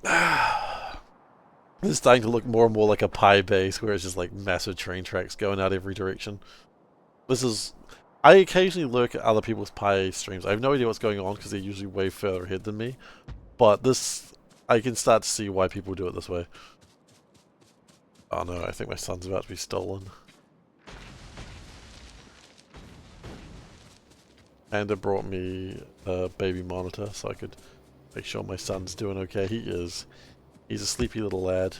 This is starting to look more and more like a Pi base, where it's just like massive train tracks going out every direction. This is... I occasionally lurk at other people's Pi streams. I have no idea what's going on because they're usually way further ahead than me. But this... I can start to see why people do it this way. Oh no, I think my son's about to be stolen. And it brought me a baby monitor so I could make sure my son's doing okay. He is. He's a sleepy little lad.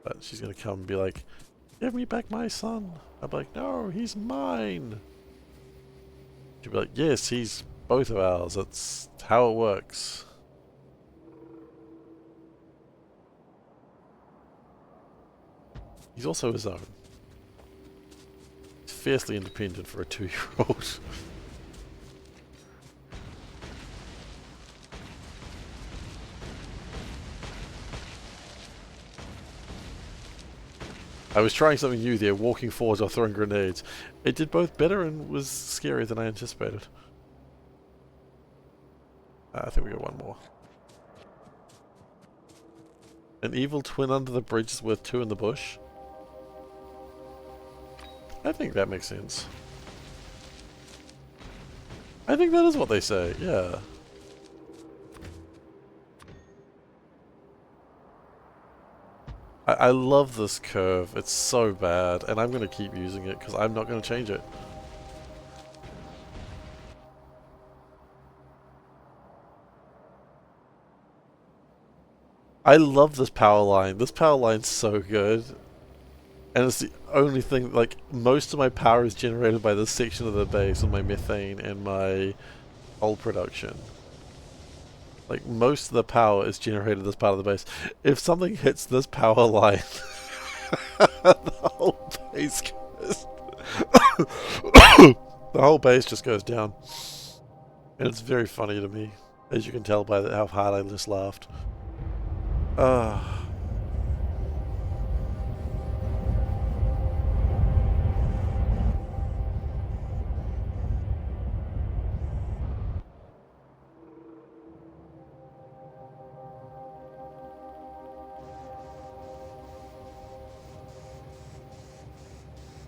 But she's gonna come and be like, "Give me back my son." I'm like, "No, he's mine." She'll be like, "Yes, he's both of ours. That's how it works." He's also his own. He's fiercely independent for a 2-year-old. I was trying something new there, walking forwards or throwing grenades. It did both better and was scarier than I anticipated. I think we got one more. An evil twin under the bridge is worth 2 in the bush. I think that makes sense. I think that is what they say, yeah. I love this curve, it's so bad, and I'm going to keep using it because I'm not going to change it. I love this power line. This power line's so good. And it's the only thing, like, most of my power is generated by this section of the base with my methane and my coal production. Like, most of the power is generated this part of the base. If something hits this power line, the whole base goes... the whole base just goes down. And it's very funny to me, as you can tell by how hard I just laughed.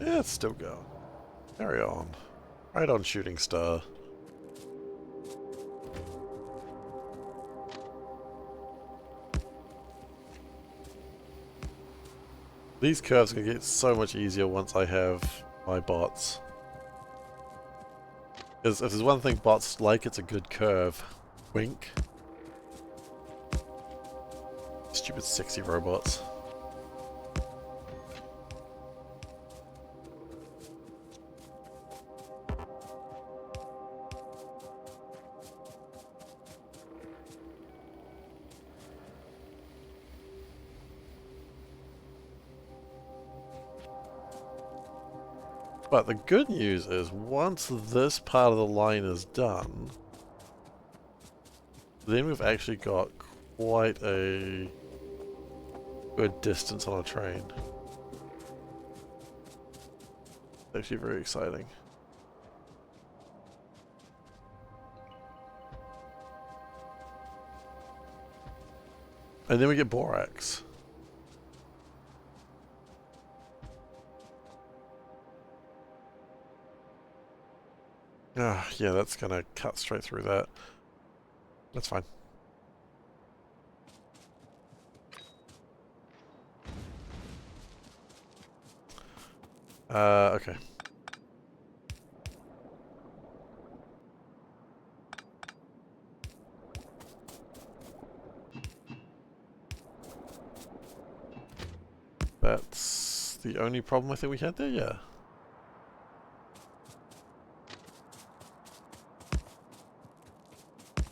Yeah, it's still going. Carry on. Right on, shooting star. These curves are going to get so much easier once I have my bots. Because if there's one thing bots like, it's a good curve. Wink. Stupid sexy robots. But the good news is, once this part of the line is done, then we've actually got quite a good distance on a train. It's actually very exciting. And then we get borax. Ah, yeah, that's gonna cut straight through that. That's fine. Okay. That's the only problem I think we had there, yeah.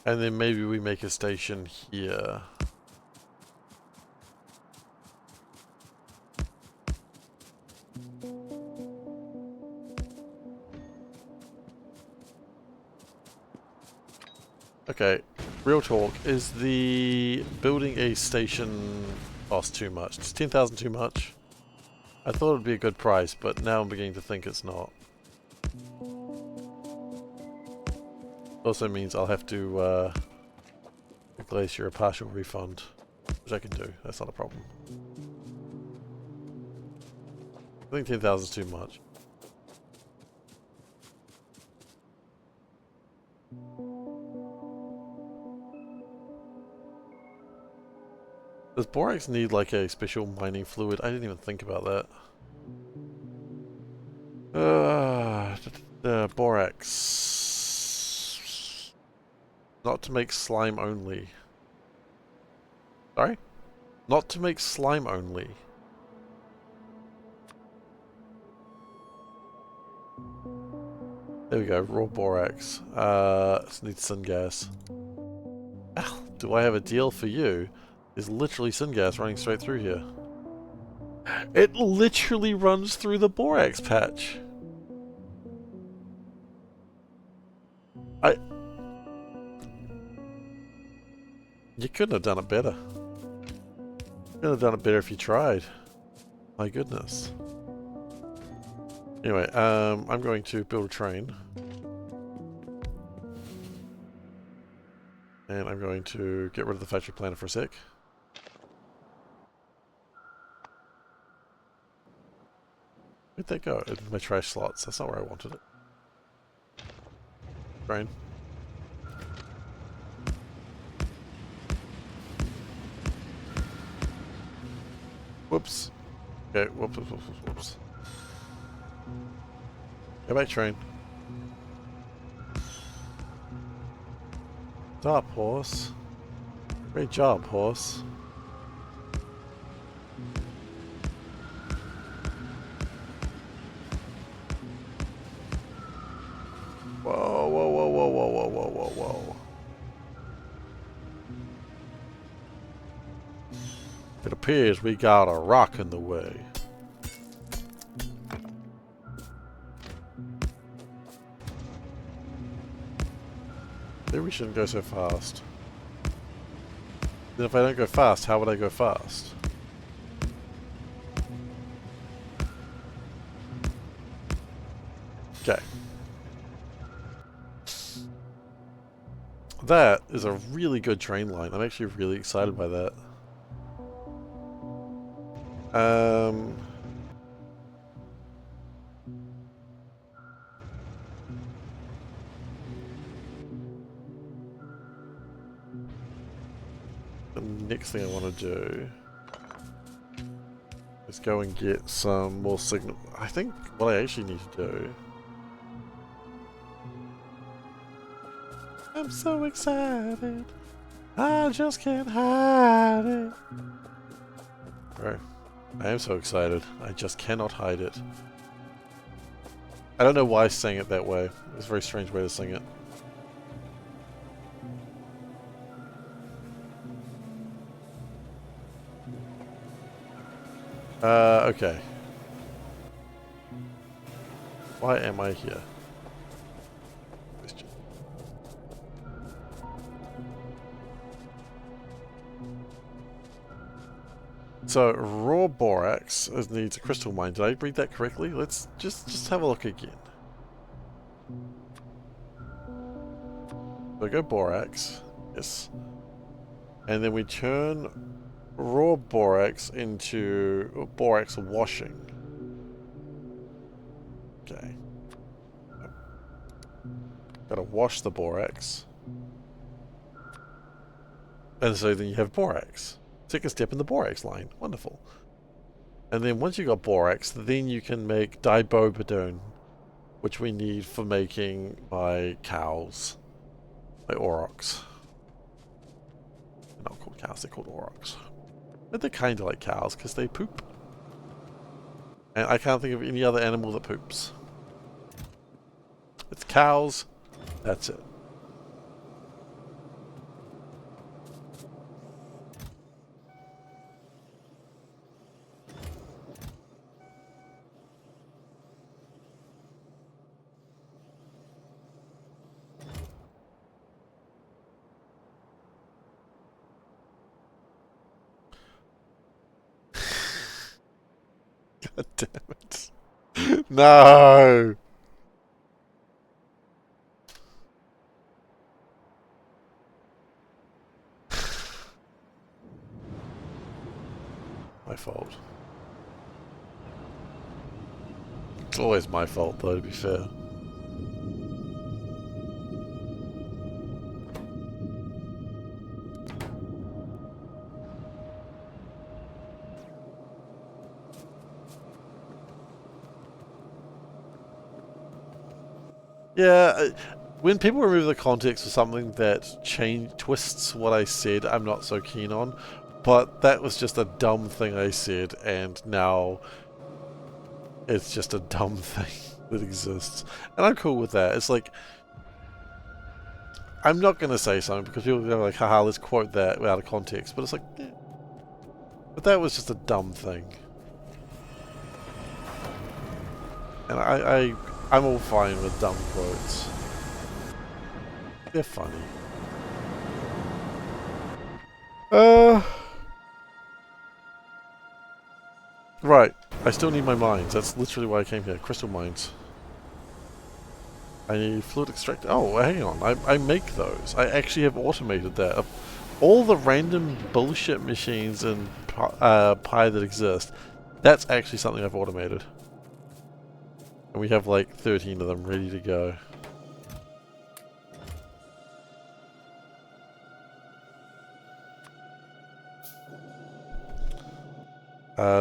And then maybe we make a station here. Okay, real talk, is the building a station cost too much? Is 10,000 too much? I thought it would be a good price, but now I'm beginning to think it's not. Also means I'll have to Glacier a partial refund, which I can do, that's not a problem. I think 10,000 is too much. Does borax need like a special mining fluid? I didn't even think about that. Borax. Not to make slime only. Sorry? Not to make slime only. There we go, raw borax. Needs syngas. Ow, do I have a deal for you? There's literally syngas running straight through here. It literally runs through the borax patch. You couldn't have done it better. You could have done it better if you tried. My goodness. Anyway, I'm going to build a train. And I'm going to get rid of the factory planner for a sec. Where'd that go? In my trash slots. That's not where I wanted it. Train. Whoops. Okay, whoops. Go back, train. Stop, horse. Great job, horse. Whoa. It appears we got a rock in the way. Maybe we shouldn't go so fast. Then if I don't go fast, how would I go fast? Okay. That is a really good train line. I'm actually really excited by that. The next thing I want to do is Let's go and get some more signal. I think what I actually need to do... I'm so excited. I just can't hide it. Bro, I am so excited. I just cannot hide it. I don't know why I sang it that way. It's a very strange way to sing it. Okay. Why am I here? Question. So, raw borax needs a crystal mine. Did I read that correctly? Let's just have a look again. So go borax. Yes. And then we turn raw borax into borax washing. Okay. Gotta wash the borax. And so then you have borax. Second step in the borax line. Wonderful. And then once you got borax, then you can make dibobidone, which we need for making my cows. My aurochs. They're not called cows, they're called aurochs. But they're kind of like cows because they poop. And I can't think of any other animal that poops. It's cows. That's it. God damn it. No! My fault. It's always my fault though, to be fair. Yeah, when people remove the context of something that twists what I said, I'm not so keen on. But that was just a dumb thing I said, and now it's just a dumb thing that exists. And I'm cool with that. It's like, I'm not going to say something because people go like, haha, let's quote that out of context. But it's like, yeah. But that was just a dumb thing. And I'm all fine with dumb quotes. They're funny. Right. I still need my mines. That's literally why I came here. Crystal mines. I need fluid extractor. Oh, hang on. I make those. I actually have automated that. All the random bullshit machines in Pi that exist, that's actually something I've automated. And we have like 13 of them ready to go.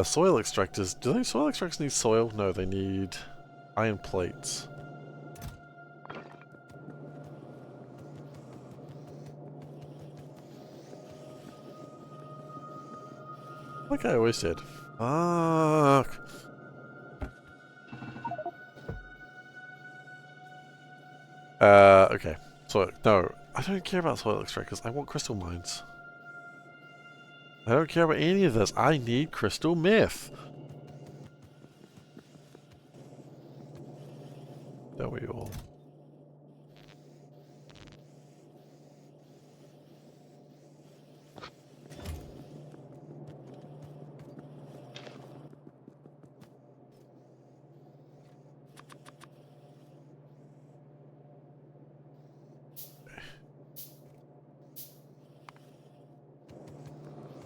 Soil extractors. Do soil extractors need soil? No, they need iron plates. Like I always said. Fuck. Okay. So, no. I don't care about soil extractors. I want crystal mines. I don't care about any of this. I need crystal meth. Don't we all?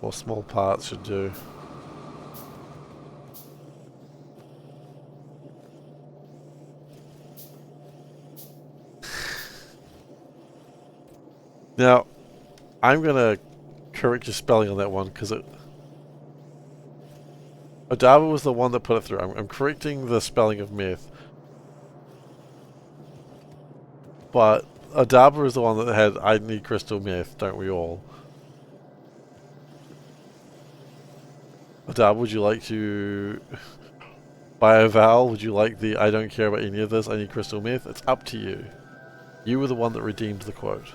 More small parts should do. Now, I'm gonna correct your spelling on that one because it. Odaba was the one that put it through. I'm correcting the spelling of meth. But Odaba is the one that had I need crystal meth, don't we all? Odaba, would you like to buy a vowel? Would you like the I don't care about any of this, I need crystal meth? It's up to you. You were the one that redeemed the quote.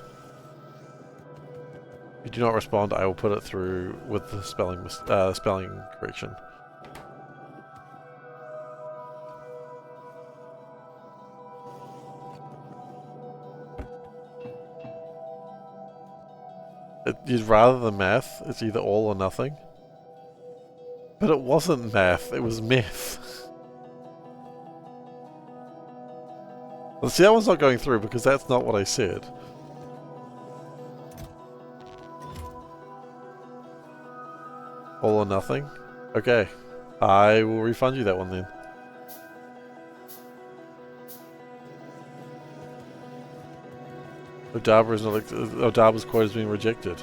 If you do not respond, I will put it through with the spelling correction. You'd rather than math, it's either all or nothing. But it wasn't math, it was meth. Well, see, that one's not going through because that's not what I said. All or nothing? Okay. I will refund you that one then. Odaba's quote has been rejected.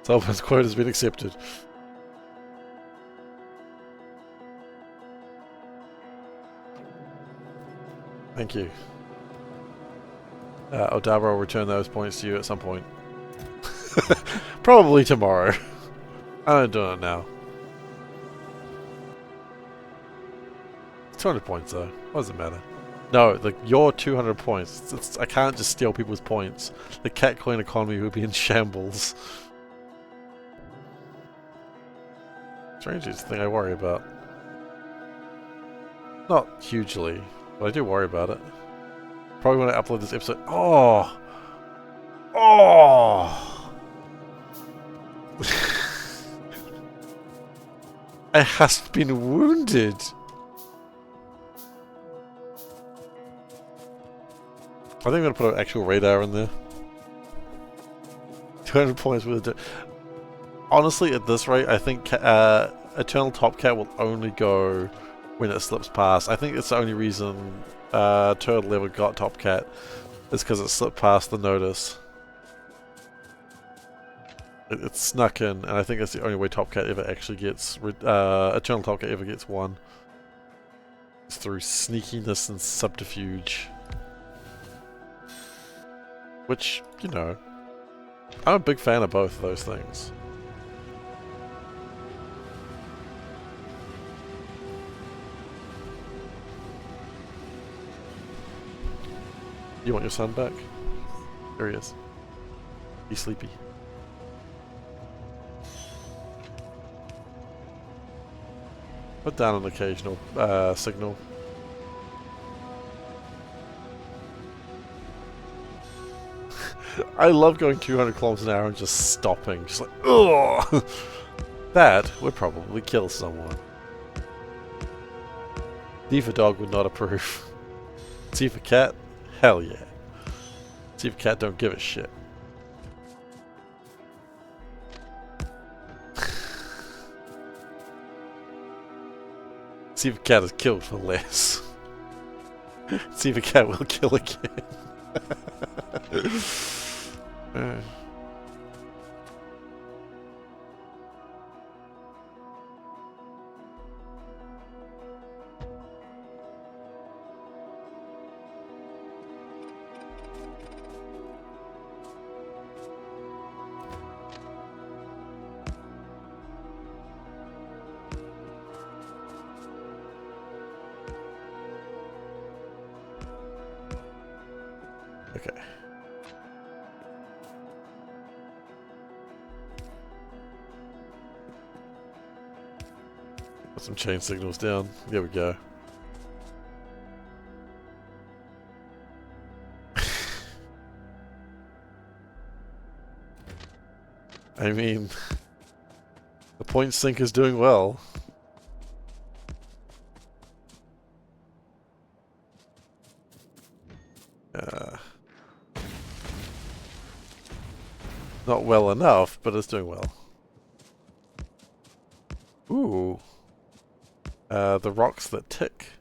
Sullivan's quote has been accepted. Thank you. Odaba will return those points to you at some point. Probably tomorrow. I'm not doing it now. 200 points though. What does it matter? No, like your 200 points. I can't just steal people's points. The cat coin economy would be in shambles. Strangely, it's the thing I worry about. Not hugely, but I do worry about it. Probably when I upload this episode. Oh! Oh! I has been wounded! I think I'm going to put an actual radar in there. 200 points with a... Honestly, at this rate, I think Eternal Top Cat will only go when it slips past. I think it's the only reason Turtle ever got Top Cat is because it slipped past the notice. It snuck in, and I think that's the only way Top Cat ever actually gets... Eternal Top Cat ever gets one. It's through sneakiness and subterfuge. Which, you know, I'm a big fan of both of those things. You want your son back? There he is. He's sleepy. Put down an occasional signal. I love going 200 kilometers an hour and just stopping. Just like, ugh! That would probably kill someone. Diva Dog would not approve. SeiferKatt? Hell yeah. SeiferKatt don't give a shit. SeiferKatt is killed for less. SeiferKatt will kill again. Okay. Put some chain signals down. There we go. I mean, the point sink is doing well. Not well enough, but it's doing well. Ooh. The rocks that tick.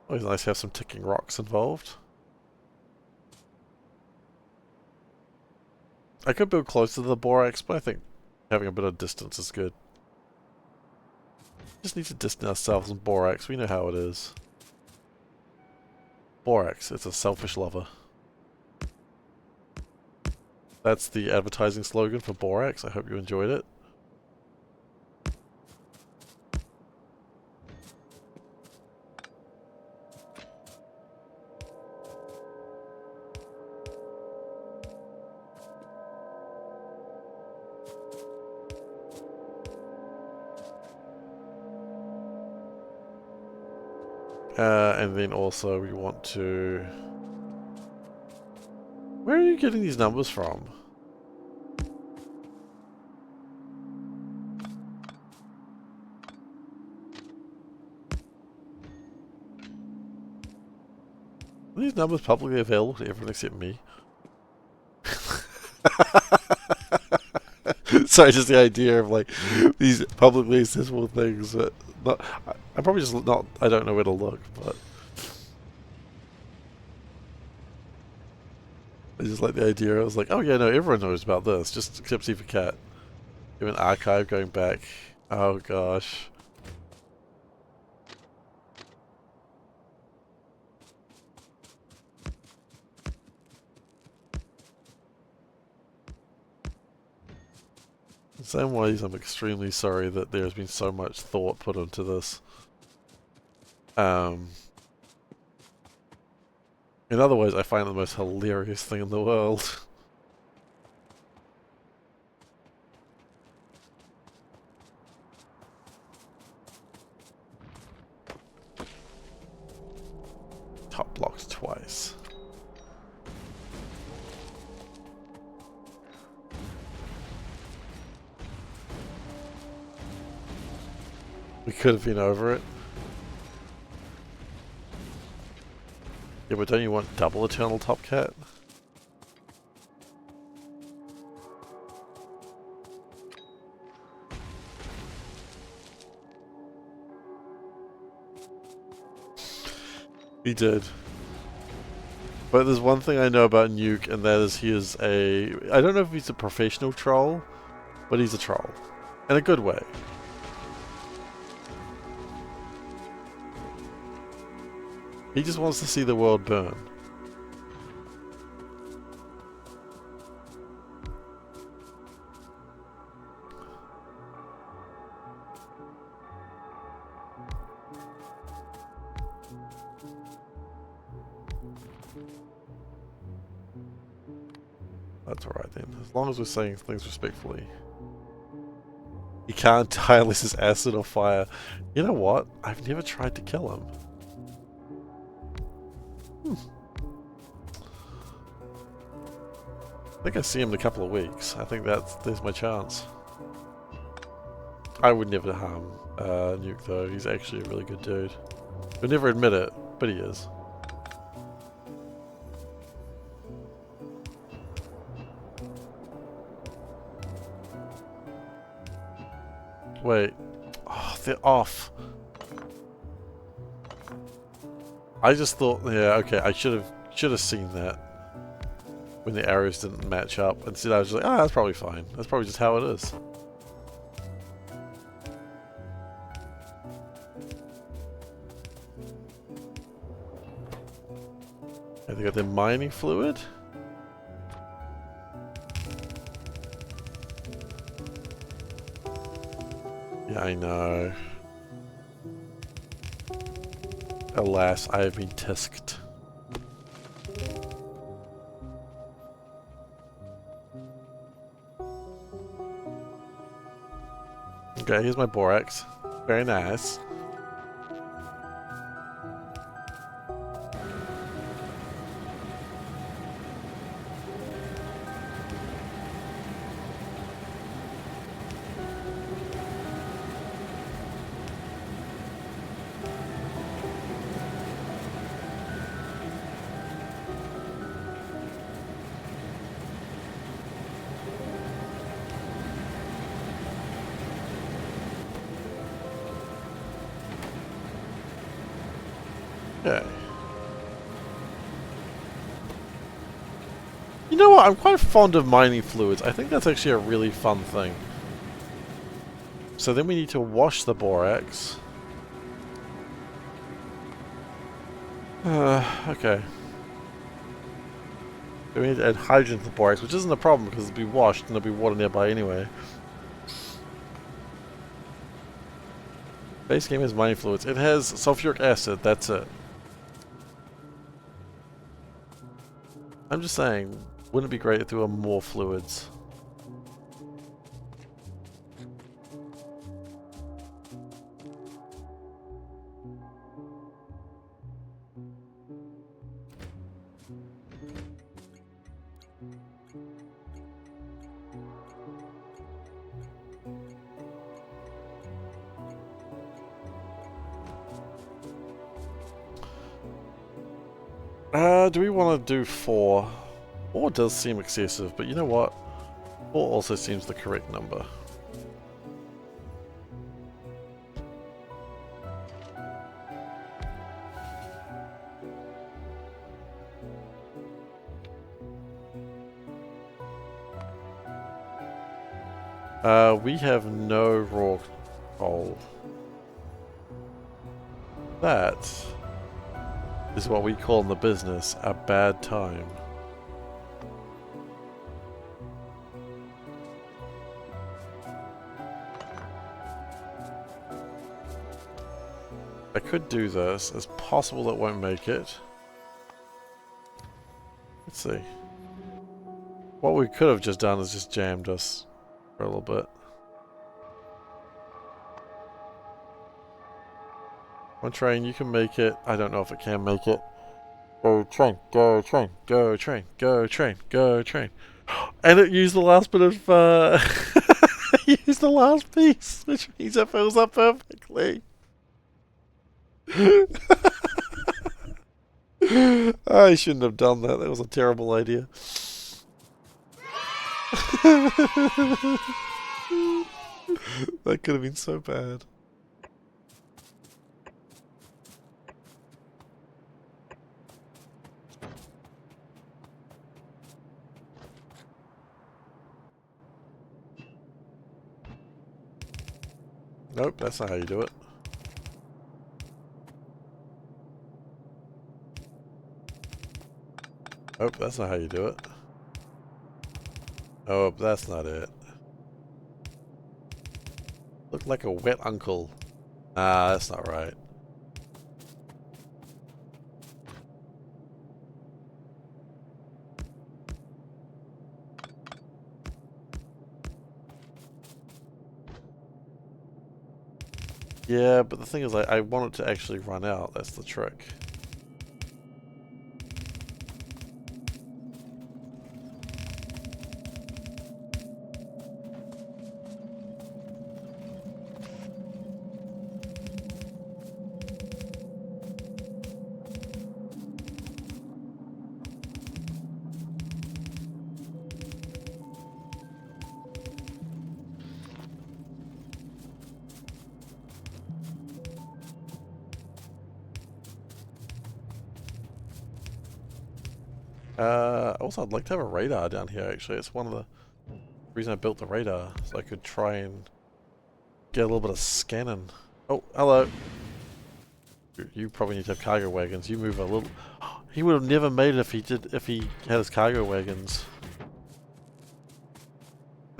Always nice to have some ticking rocks involved. I could build closer to the borax, but I think having a bit of distance is good. Just need to distance ourselves from borax. We know how it is. Borax, it's a selfish lover. That's the advertising slogan for borax. I hope you enjoyed it. And then also we want to... Where are you getting these numbers from? Are these numbers publicly available to everyone except me? Sorry, just the idea of like these publicly accessible things. But not, I'm probably just not. I don't know where to look, but I just like the idea. I was like, oh yeah, no, everyone knows about this, just except SeiferKatt. You have an archive going back. Oh gosh. In some ways, I'm extremely sorry that there's been so much thought put into this. In other ways, I find it the most hilarious thing in the world. Top blocks twice. We could have been over it. Yeah, but don't you want double eternal top cat? He did. But there's one thing I know about Nuke, and that is he is a... I don't know if he's a professional troll, but he's a troll. In a good way. He just wants to see the world burn. That's alright then, as long as we're saying things respectfully. He can't die unless it's acid or fire. You know what? I've never tried to kill him. I think I see him in a couple of weeks. I think there's my chance. I would never harm Nuke though. He's actually a really good dude. He'll never admit it, but he is. Wait. Oh, they're off. I just thought, yeah, okay, I should have seen that when the arrows didn't match up. Instead, I was just like, ah, that's probably fine. That's probably just how it is. Have they got their mining fluid? Yeah, I know. Alas, I have been tisked. Okay, here's my borax. Very nice. Okay. You know what? I'm quite fond of mining fluids. I think that's actually a really fun thing. So then we need to wash the borax. Okay. So we need to add hydrogen to the borax, which isn't a problem because it'll be washed and there'll be water nearby anyway. Base game has mining fluids. It has sulfuric acid, that's it. I'm just saying, wouldn't it be great if there were more fluids? Do we want to do 4? 4 does seem excessive, but you know what? 4 also seems the correct number. We have no raw coal. That is what we call in the business a bad time. I could do this. It's possible that won't make it. Let's see. What we could have just done is just jammed us for a little bit. One train, you can make it. I don't know if it can make it. Go train, go train, go train, go train, go train. And it used the last bit of, used the last piece, which means it fills up perfectly. I shouldn't have done that. That was a terrible idea. That could have been so bad. Nope, that's not how you do it. Nope, that's not how you do it. Nope, that's not it. Look like a wet uncle. Ah, that's not right. Yeah, but the thing is, I want it to actually run out. That's the trick. Also, I'd like to have a radar down here, actually. It's one of the reasons I built the radar, so I could try and get a little bit of scanning. Oh, hello. You probably need to have cargo wagons. You move a little... He would have never made it if he had his cargo wagons.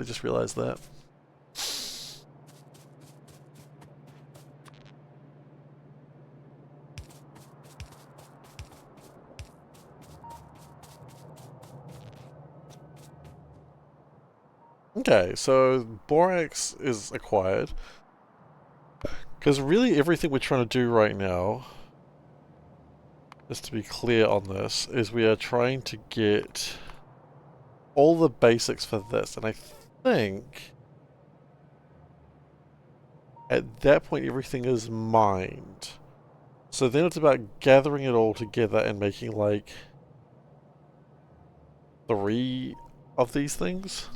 I just realized that. Okay, so borax is acquired. Because really everything we're trying to do right now, just to be clear on this, is we are trying to get all the basics for this. And I think at that point everything is mined. So then it's about gathering it all together and making like 3 of these things.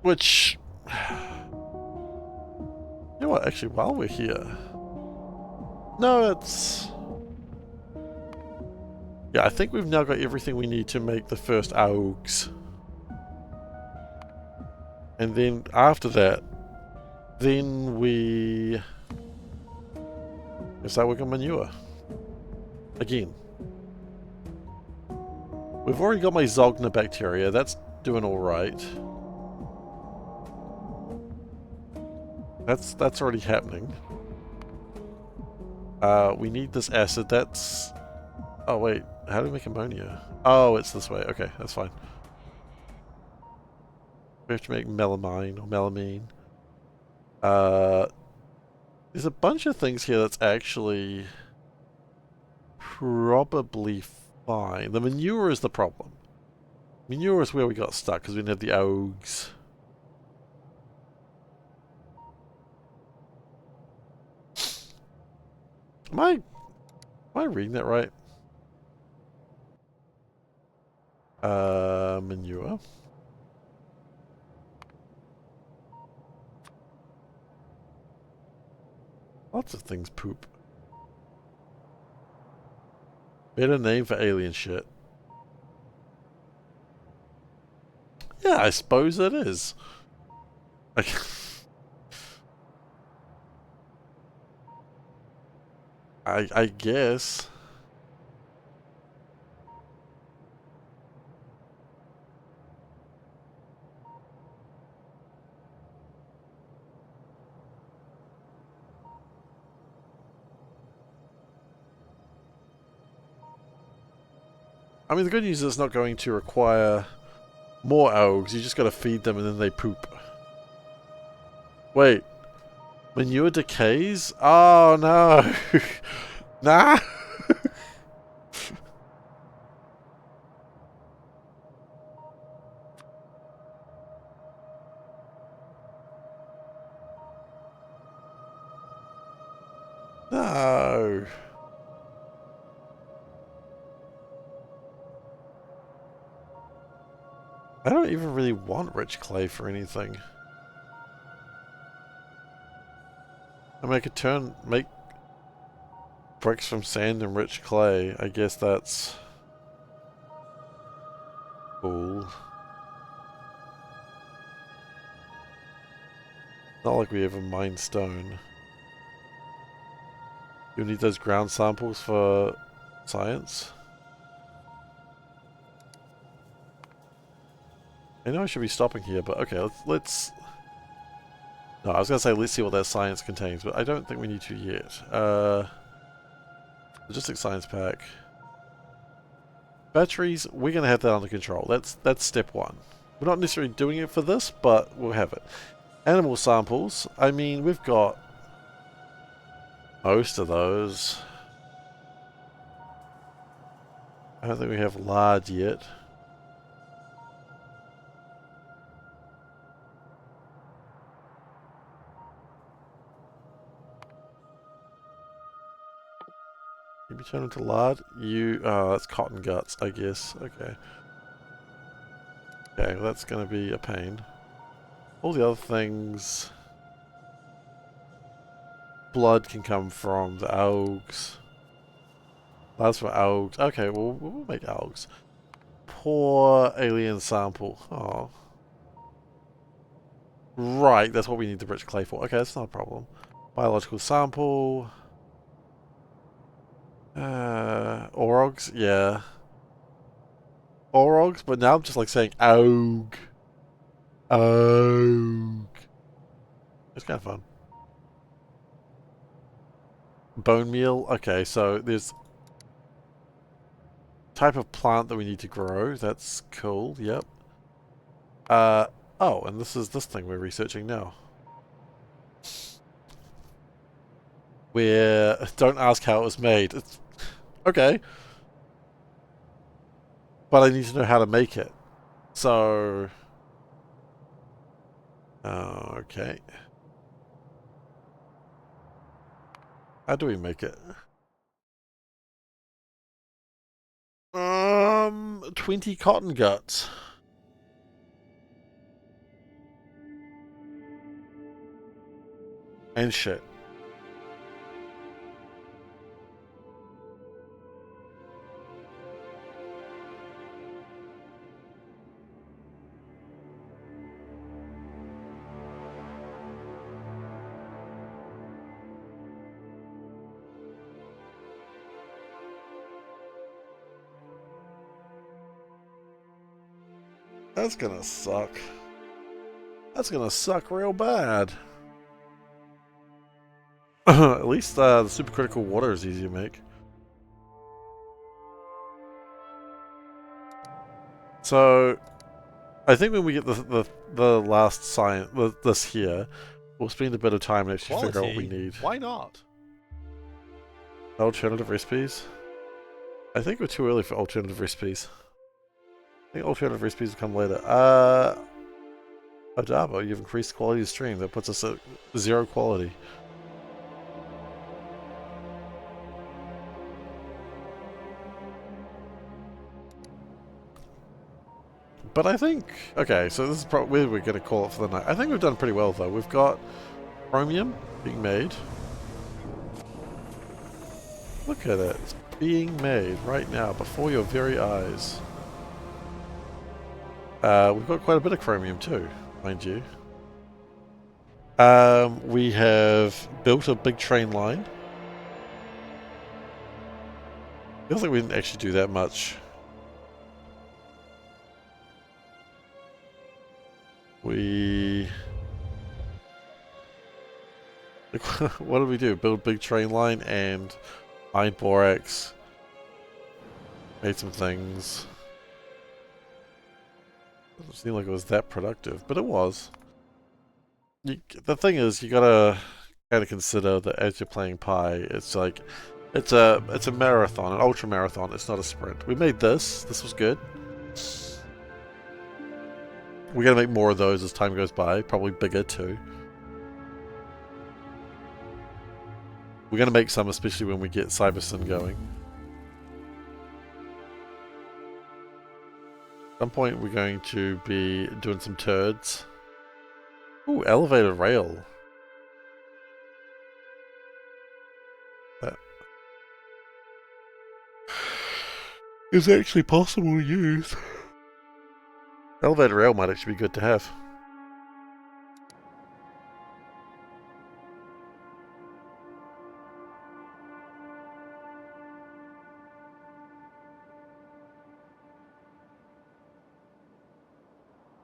Which what? Actually, while we're here. No, it's... Yeah, I think we've now got everything we need to make the first augs. And then after that, then we start working on manure. Again. We've already got my Zogna bacteria, that's doing alright. That's already happening. We need this acid, that's... Oh wait, how do we make ammonia? Oh, it's this way, okay, that's fine. We have to make melamine or melamine. There's a bunch of things here that's actually probably fine. The manure is the problem. Manure is where we got stuck because we didn't have the augs. Am I reading that right? Manure. Lots of things poop. Better name for alien shit. Yeah, I suppose it is. I guess. I mean, the good news is it's not going to require more augs. You just gotta feed them and then they poop. Wait. Manure decays? Oh no! Nah! No! I don't even really want rich clay for anything. I mean, I could make bricks from sand and rich clay. I guess that's cool. Not like we ever mine stone. You'll need those ground samples for science. I know I should be stopping here, but okay, let's... No, I was gonna say let's see what that science contains, but I don't think we need to yet. Logistics science pack. Batteries, we're gonna have that under control. That's step one. We're not necessarily doing it for this, but we'll have it. Animal samples, I mean, we've got most of those. I don't think we have lard yet. Can you turn into lard? That's cotton guts, I guess. Okay. Okay, well that's gonna be a pain. All the other things... Blood can come from the algs. That's for algs. Okay, well, we'll make algs. Poor alien sample. Oh. Right, that's what we need the rich clay for. Okay, that's not a problem. Biological sample. Orogs? Yeah. Orogs, but now I'm just like saying aug. Aug. It's kind of fun. Bone meal? Okay, so there's type of plant that we need to grow. That's cool, yep. Oh, and this is this thing we're researching now. Don't ask how it was made. It's okay. But I need to know how to make it. So okay. How do we make it? 20 cotton guts. And shit. That's gonna suck. That's gonna suck real bad. At least the supercritical water is easy to make. So, I think when we get the last science, this here, we'll spend a bit of time and actually figure out what we need. Why not? Alternative recipes? I think we're too early for alternative recipes. I think alternative recipes will come later. Adabo, you've increased the quality of the stream. That puts us at 0 quality. But I think... Okay, so this is probably where we're going to call it for the night. I think we've done pretty well, though. We've got chromium being made. Look at it. It's being made right now, before your very eyes. We've got quite a bit of chromium, too, mind you. We have built a big train line. Feels like we didn't actually do that much. What did we do? Build big train line and iron borax. Made some things. Doesn't seem like it was that productive, but it was. The thing is, you gotta kind of consider that as you're playing Pi, it's like it's a marathon, an ultra marathon. It's not a sprint. We made this. This was good. We're gonna make more of those as time goes by. Probably bigger too. We're gonna make some, especially when we get Cybersyn going. At some point, we're going to be doing some turds. Ooh, elevated rail. That is actually possible to use. Elevated rail might actually be good to have.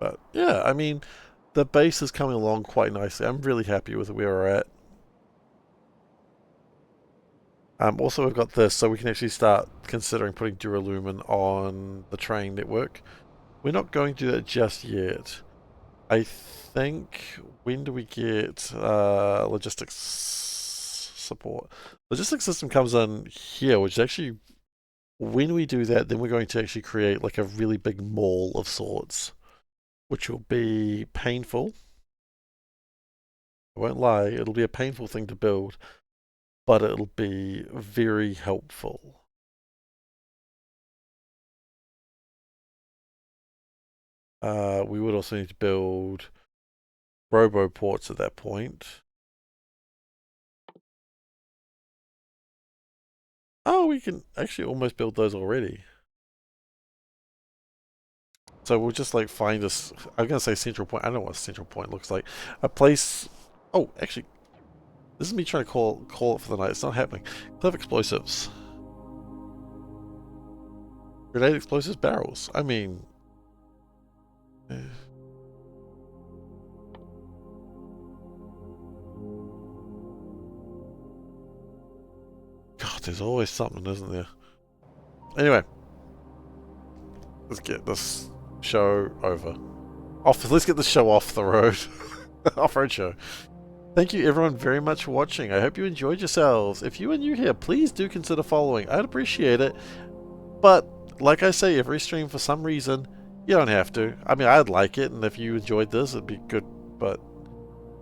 But yeah, I mean, the base is coming along quite nicely. I'm really happy with where we're at. Also, we've got this, so we can actually start considering putting Duralumin on the train network. We're not going to do that just yet. I think, when do we get logistics support? Logistics system comes in here, which is actually, when we do that, then we're going to actually create like a really big mall of sorts, which will be painful. I won't lie, it'll be a painful thing to build, but it'll be very helpful. We would also need to build robo-ports at that point. Oh, we can actually almost build those already. So we'll just like find us, I'm going to say central point. I don't know what a central point looks like. A place, oh, actually, this is me trying to call it for the night. It's not happening. Clever explosives. Grenade explosives, barrels. I mean... God, there's always something, isn't there? Anyway. Let's get this show over. Let's get the show off the road. Off-road show. Thank you everyone very much for watching. I hope you enjoyed yourselves. If you are new here, please do consider following. I'd appreciate it. But, like I say, every stream, for some reason, you don't have to. I mean, I'd like it, and if you enjoyed this, it'd be good, but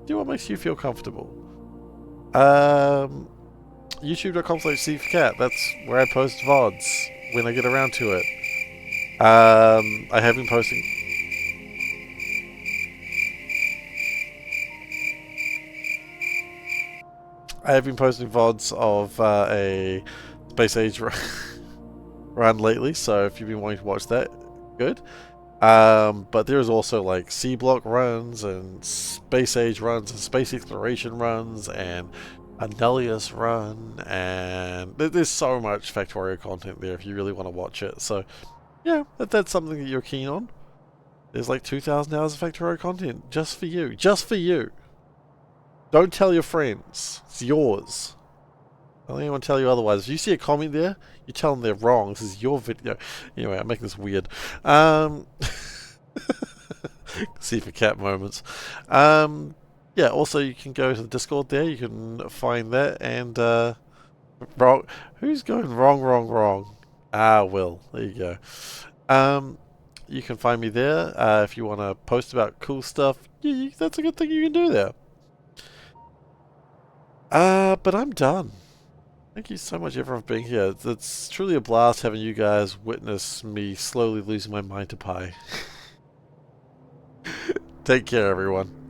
do what makes you feel comfortable. YouTube.com/SeiferKatt. That's where I post VODs when I get around to it. I have been posting... I have been posting VODs of a Space Age run lately, so if you've been wanting to watch that, good. But there's also like C block runs and Space Age runs and Space Exploration runs and a Nellius run, and there's so much Factorio content there if you really want to watch it. So yeah, that's something that you're keen on. There's like 2,000 hours of Factorio content just for you. Just for you. Don't tell your friends. It's yours. Don't let anyone tell you otherwise. If you see a comment there, you tell them they're wrong. This is your video. Anyway, I'm making this weird. SeiferKatt moments. Yeah, also you can go to the Discord there. You can find that. And, wrong. Who's going wrong, wrong, wrong? Ah, Will. There you go. You can find me there. If you want to post about cool stuff, that's a good thing you can do there. But I'm done. Thank you so much, everyone, for being here. It's truly a blast having you guys witness me slowly losing my mind to Pi. Take care, everyone.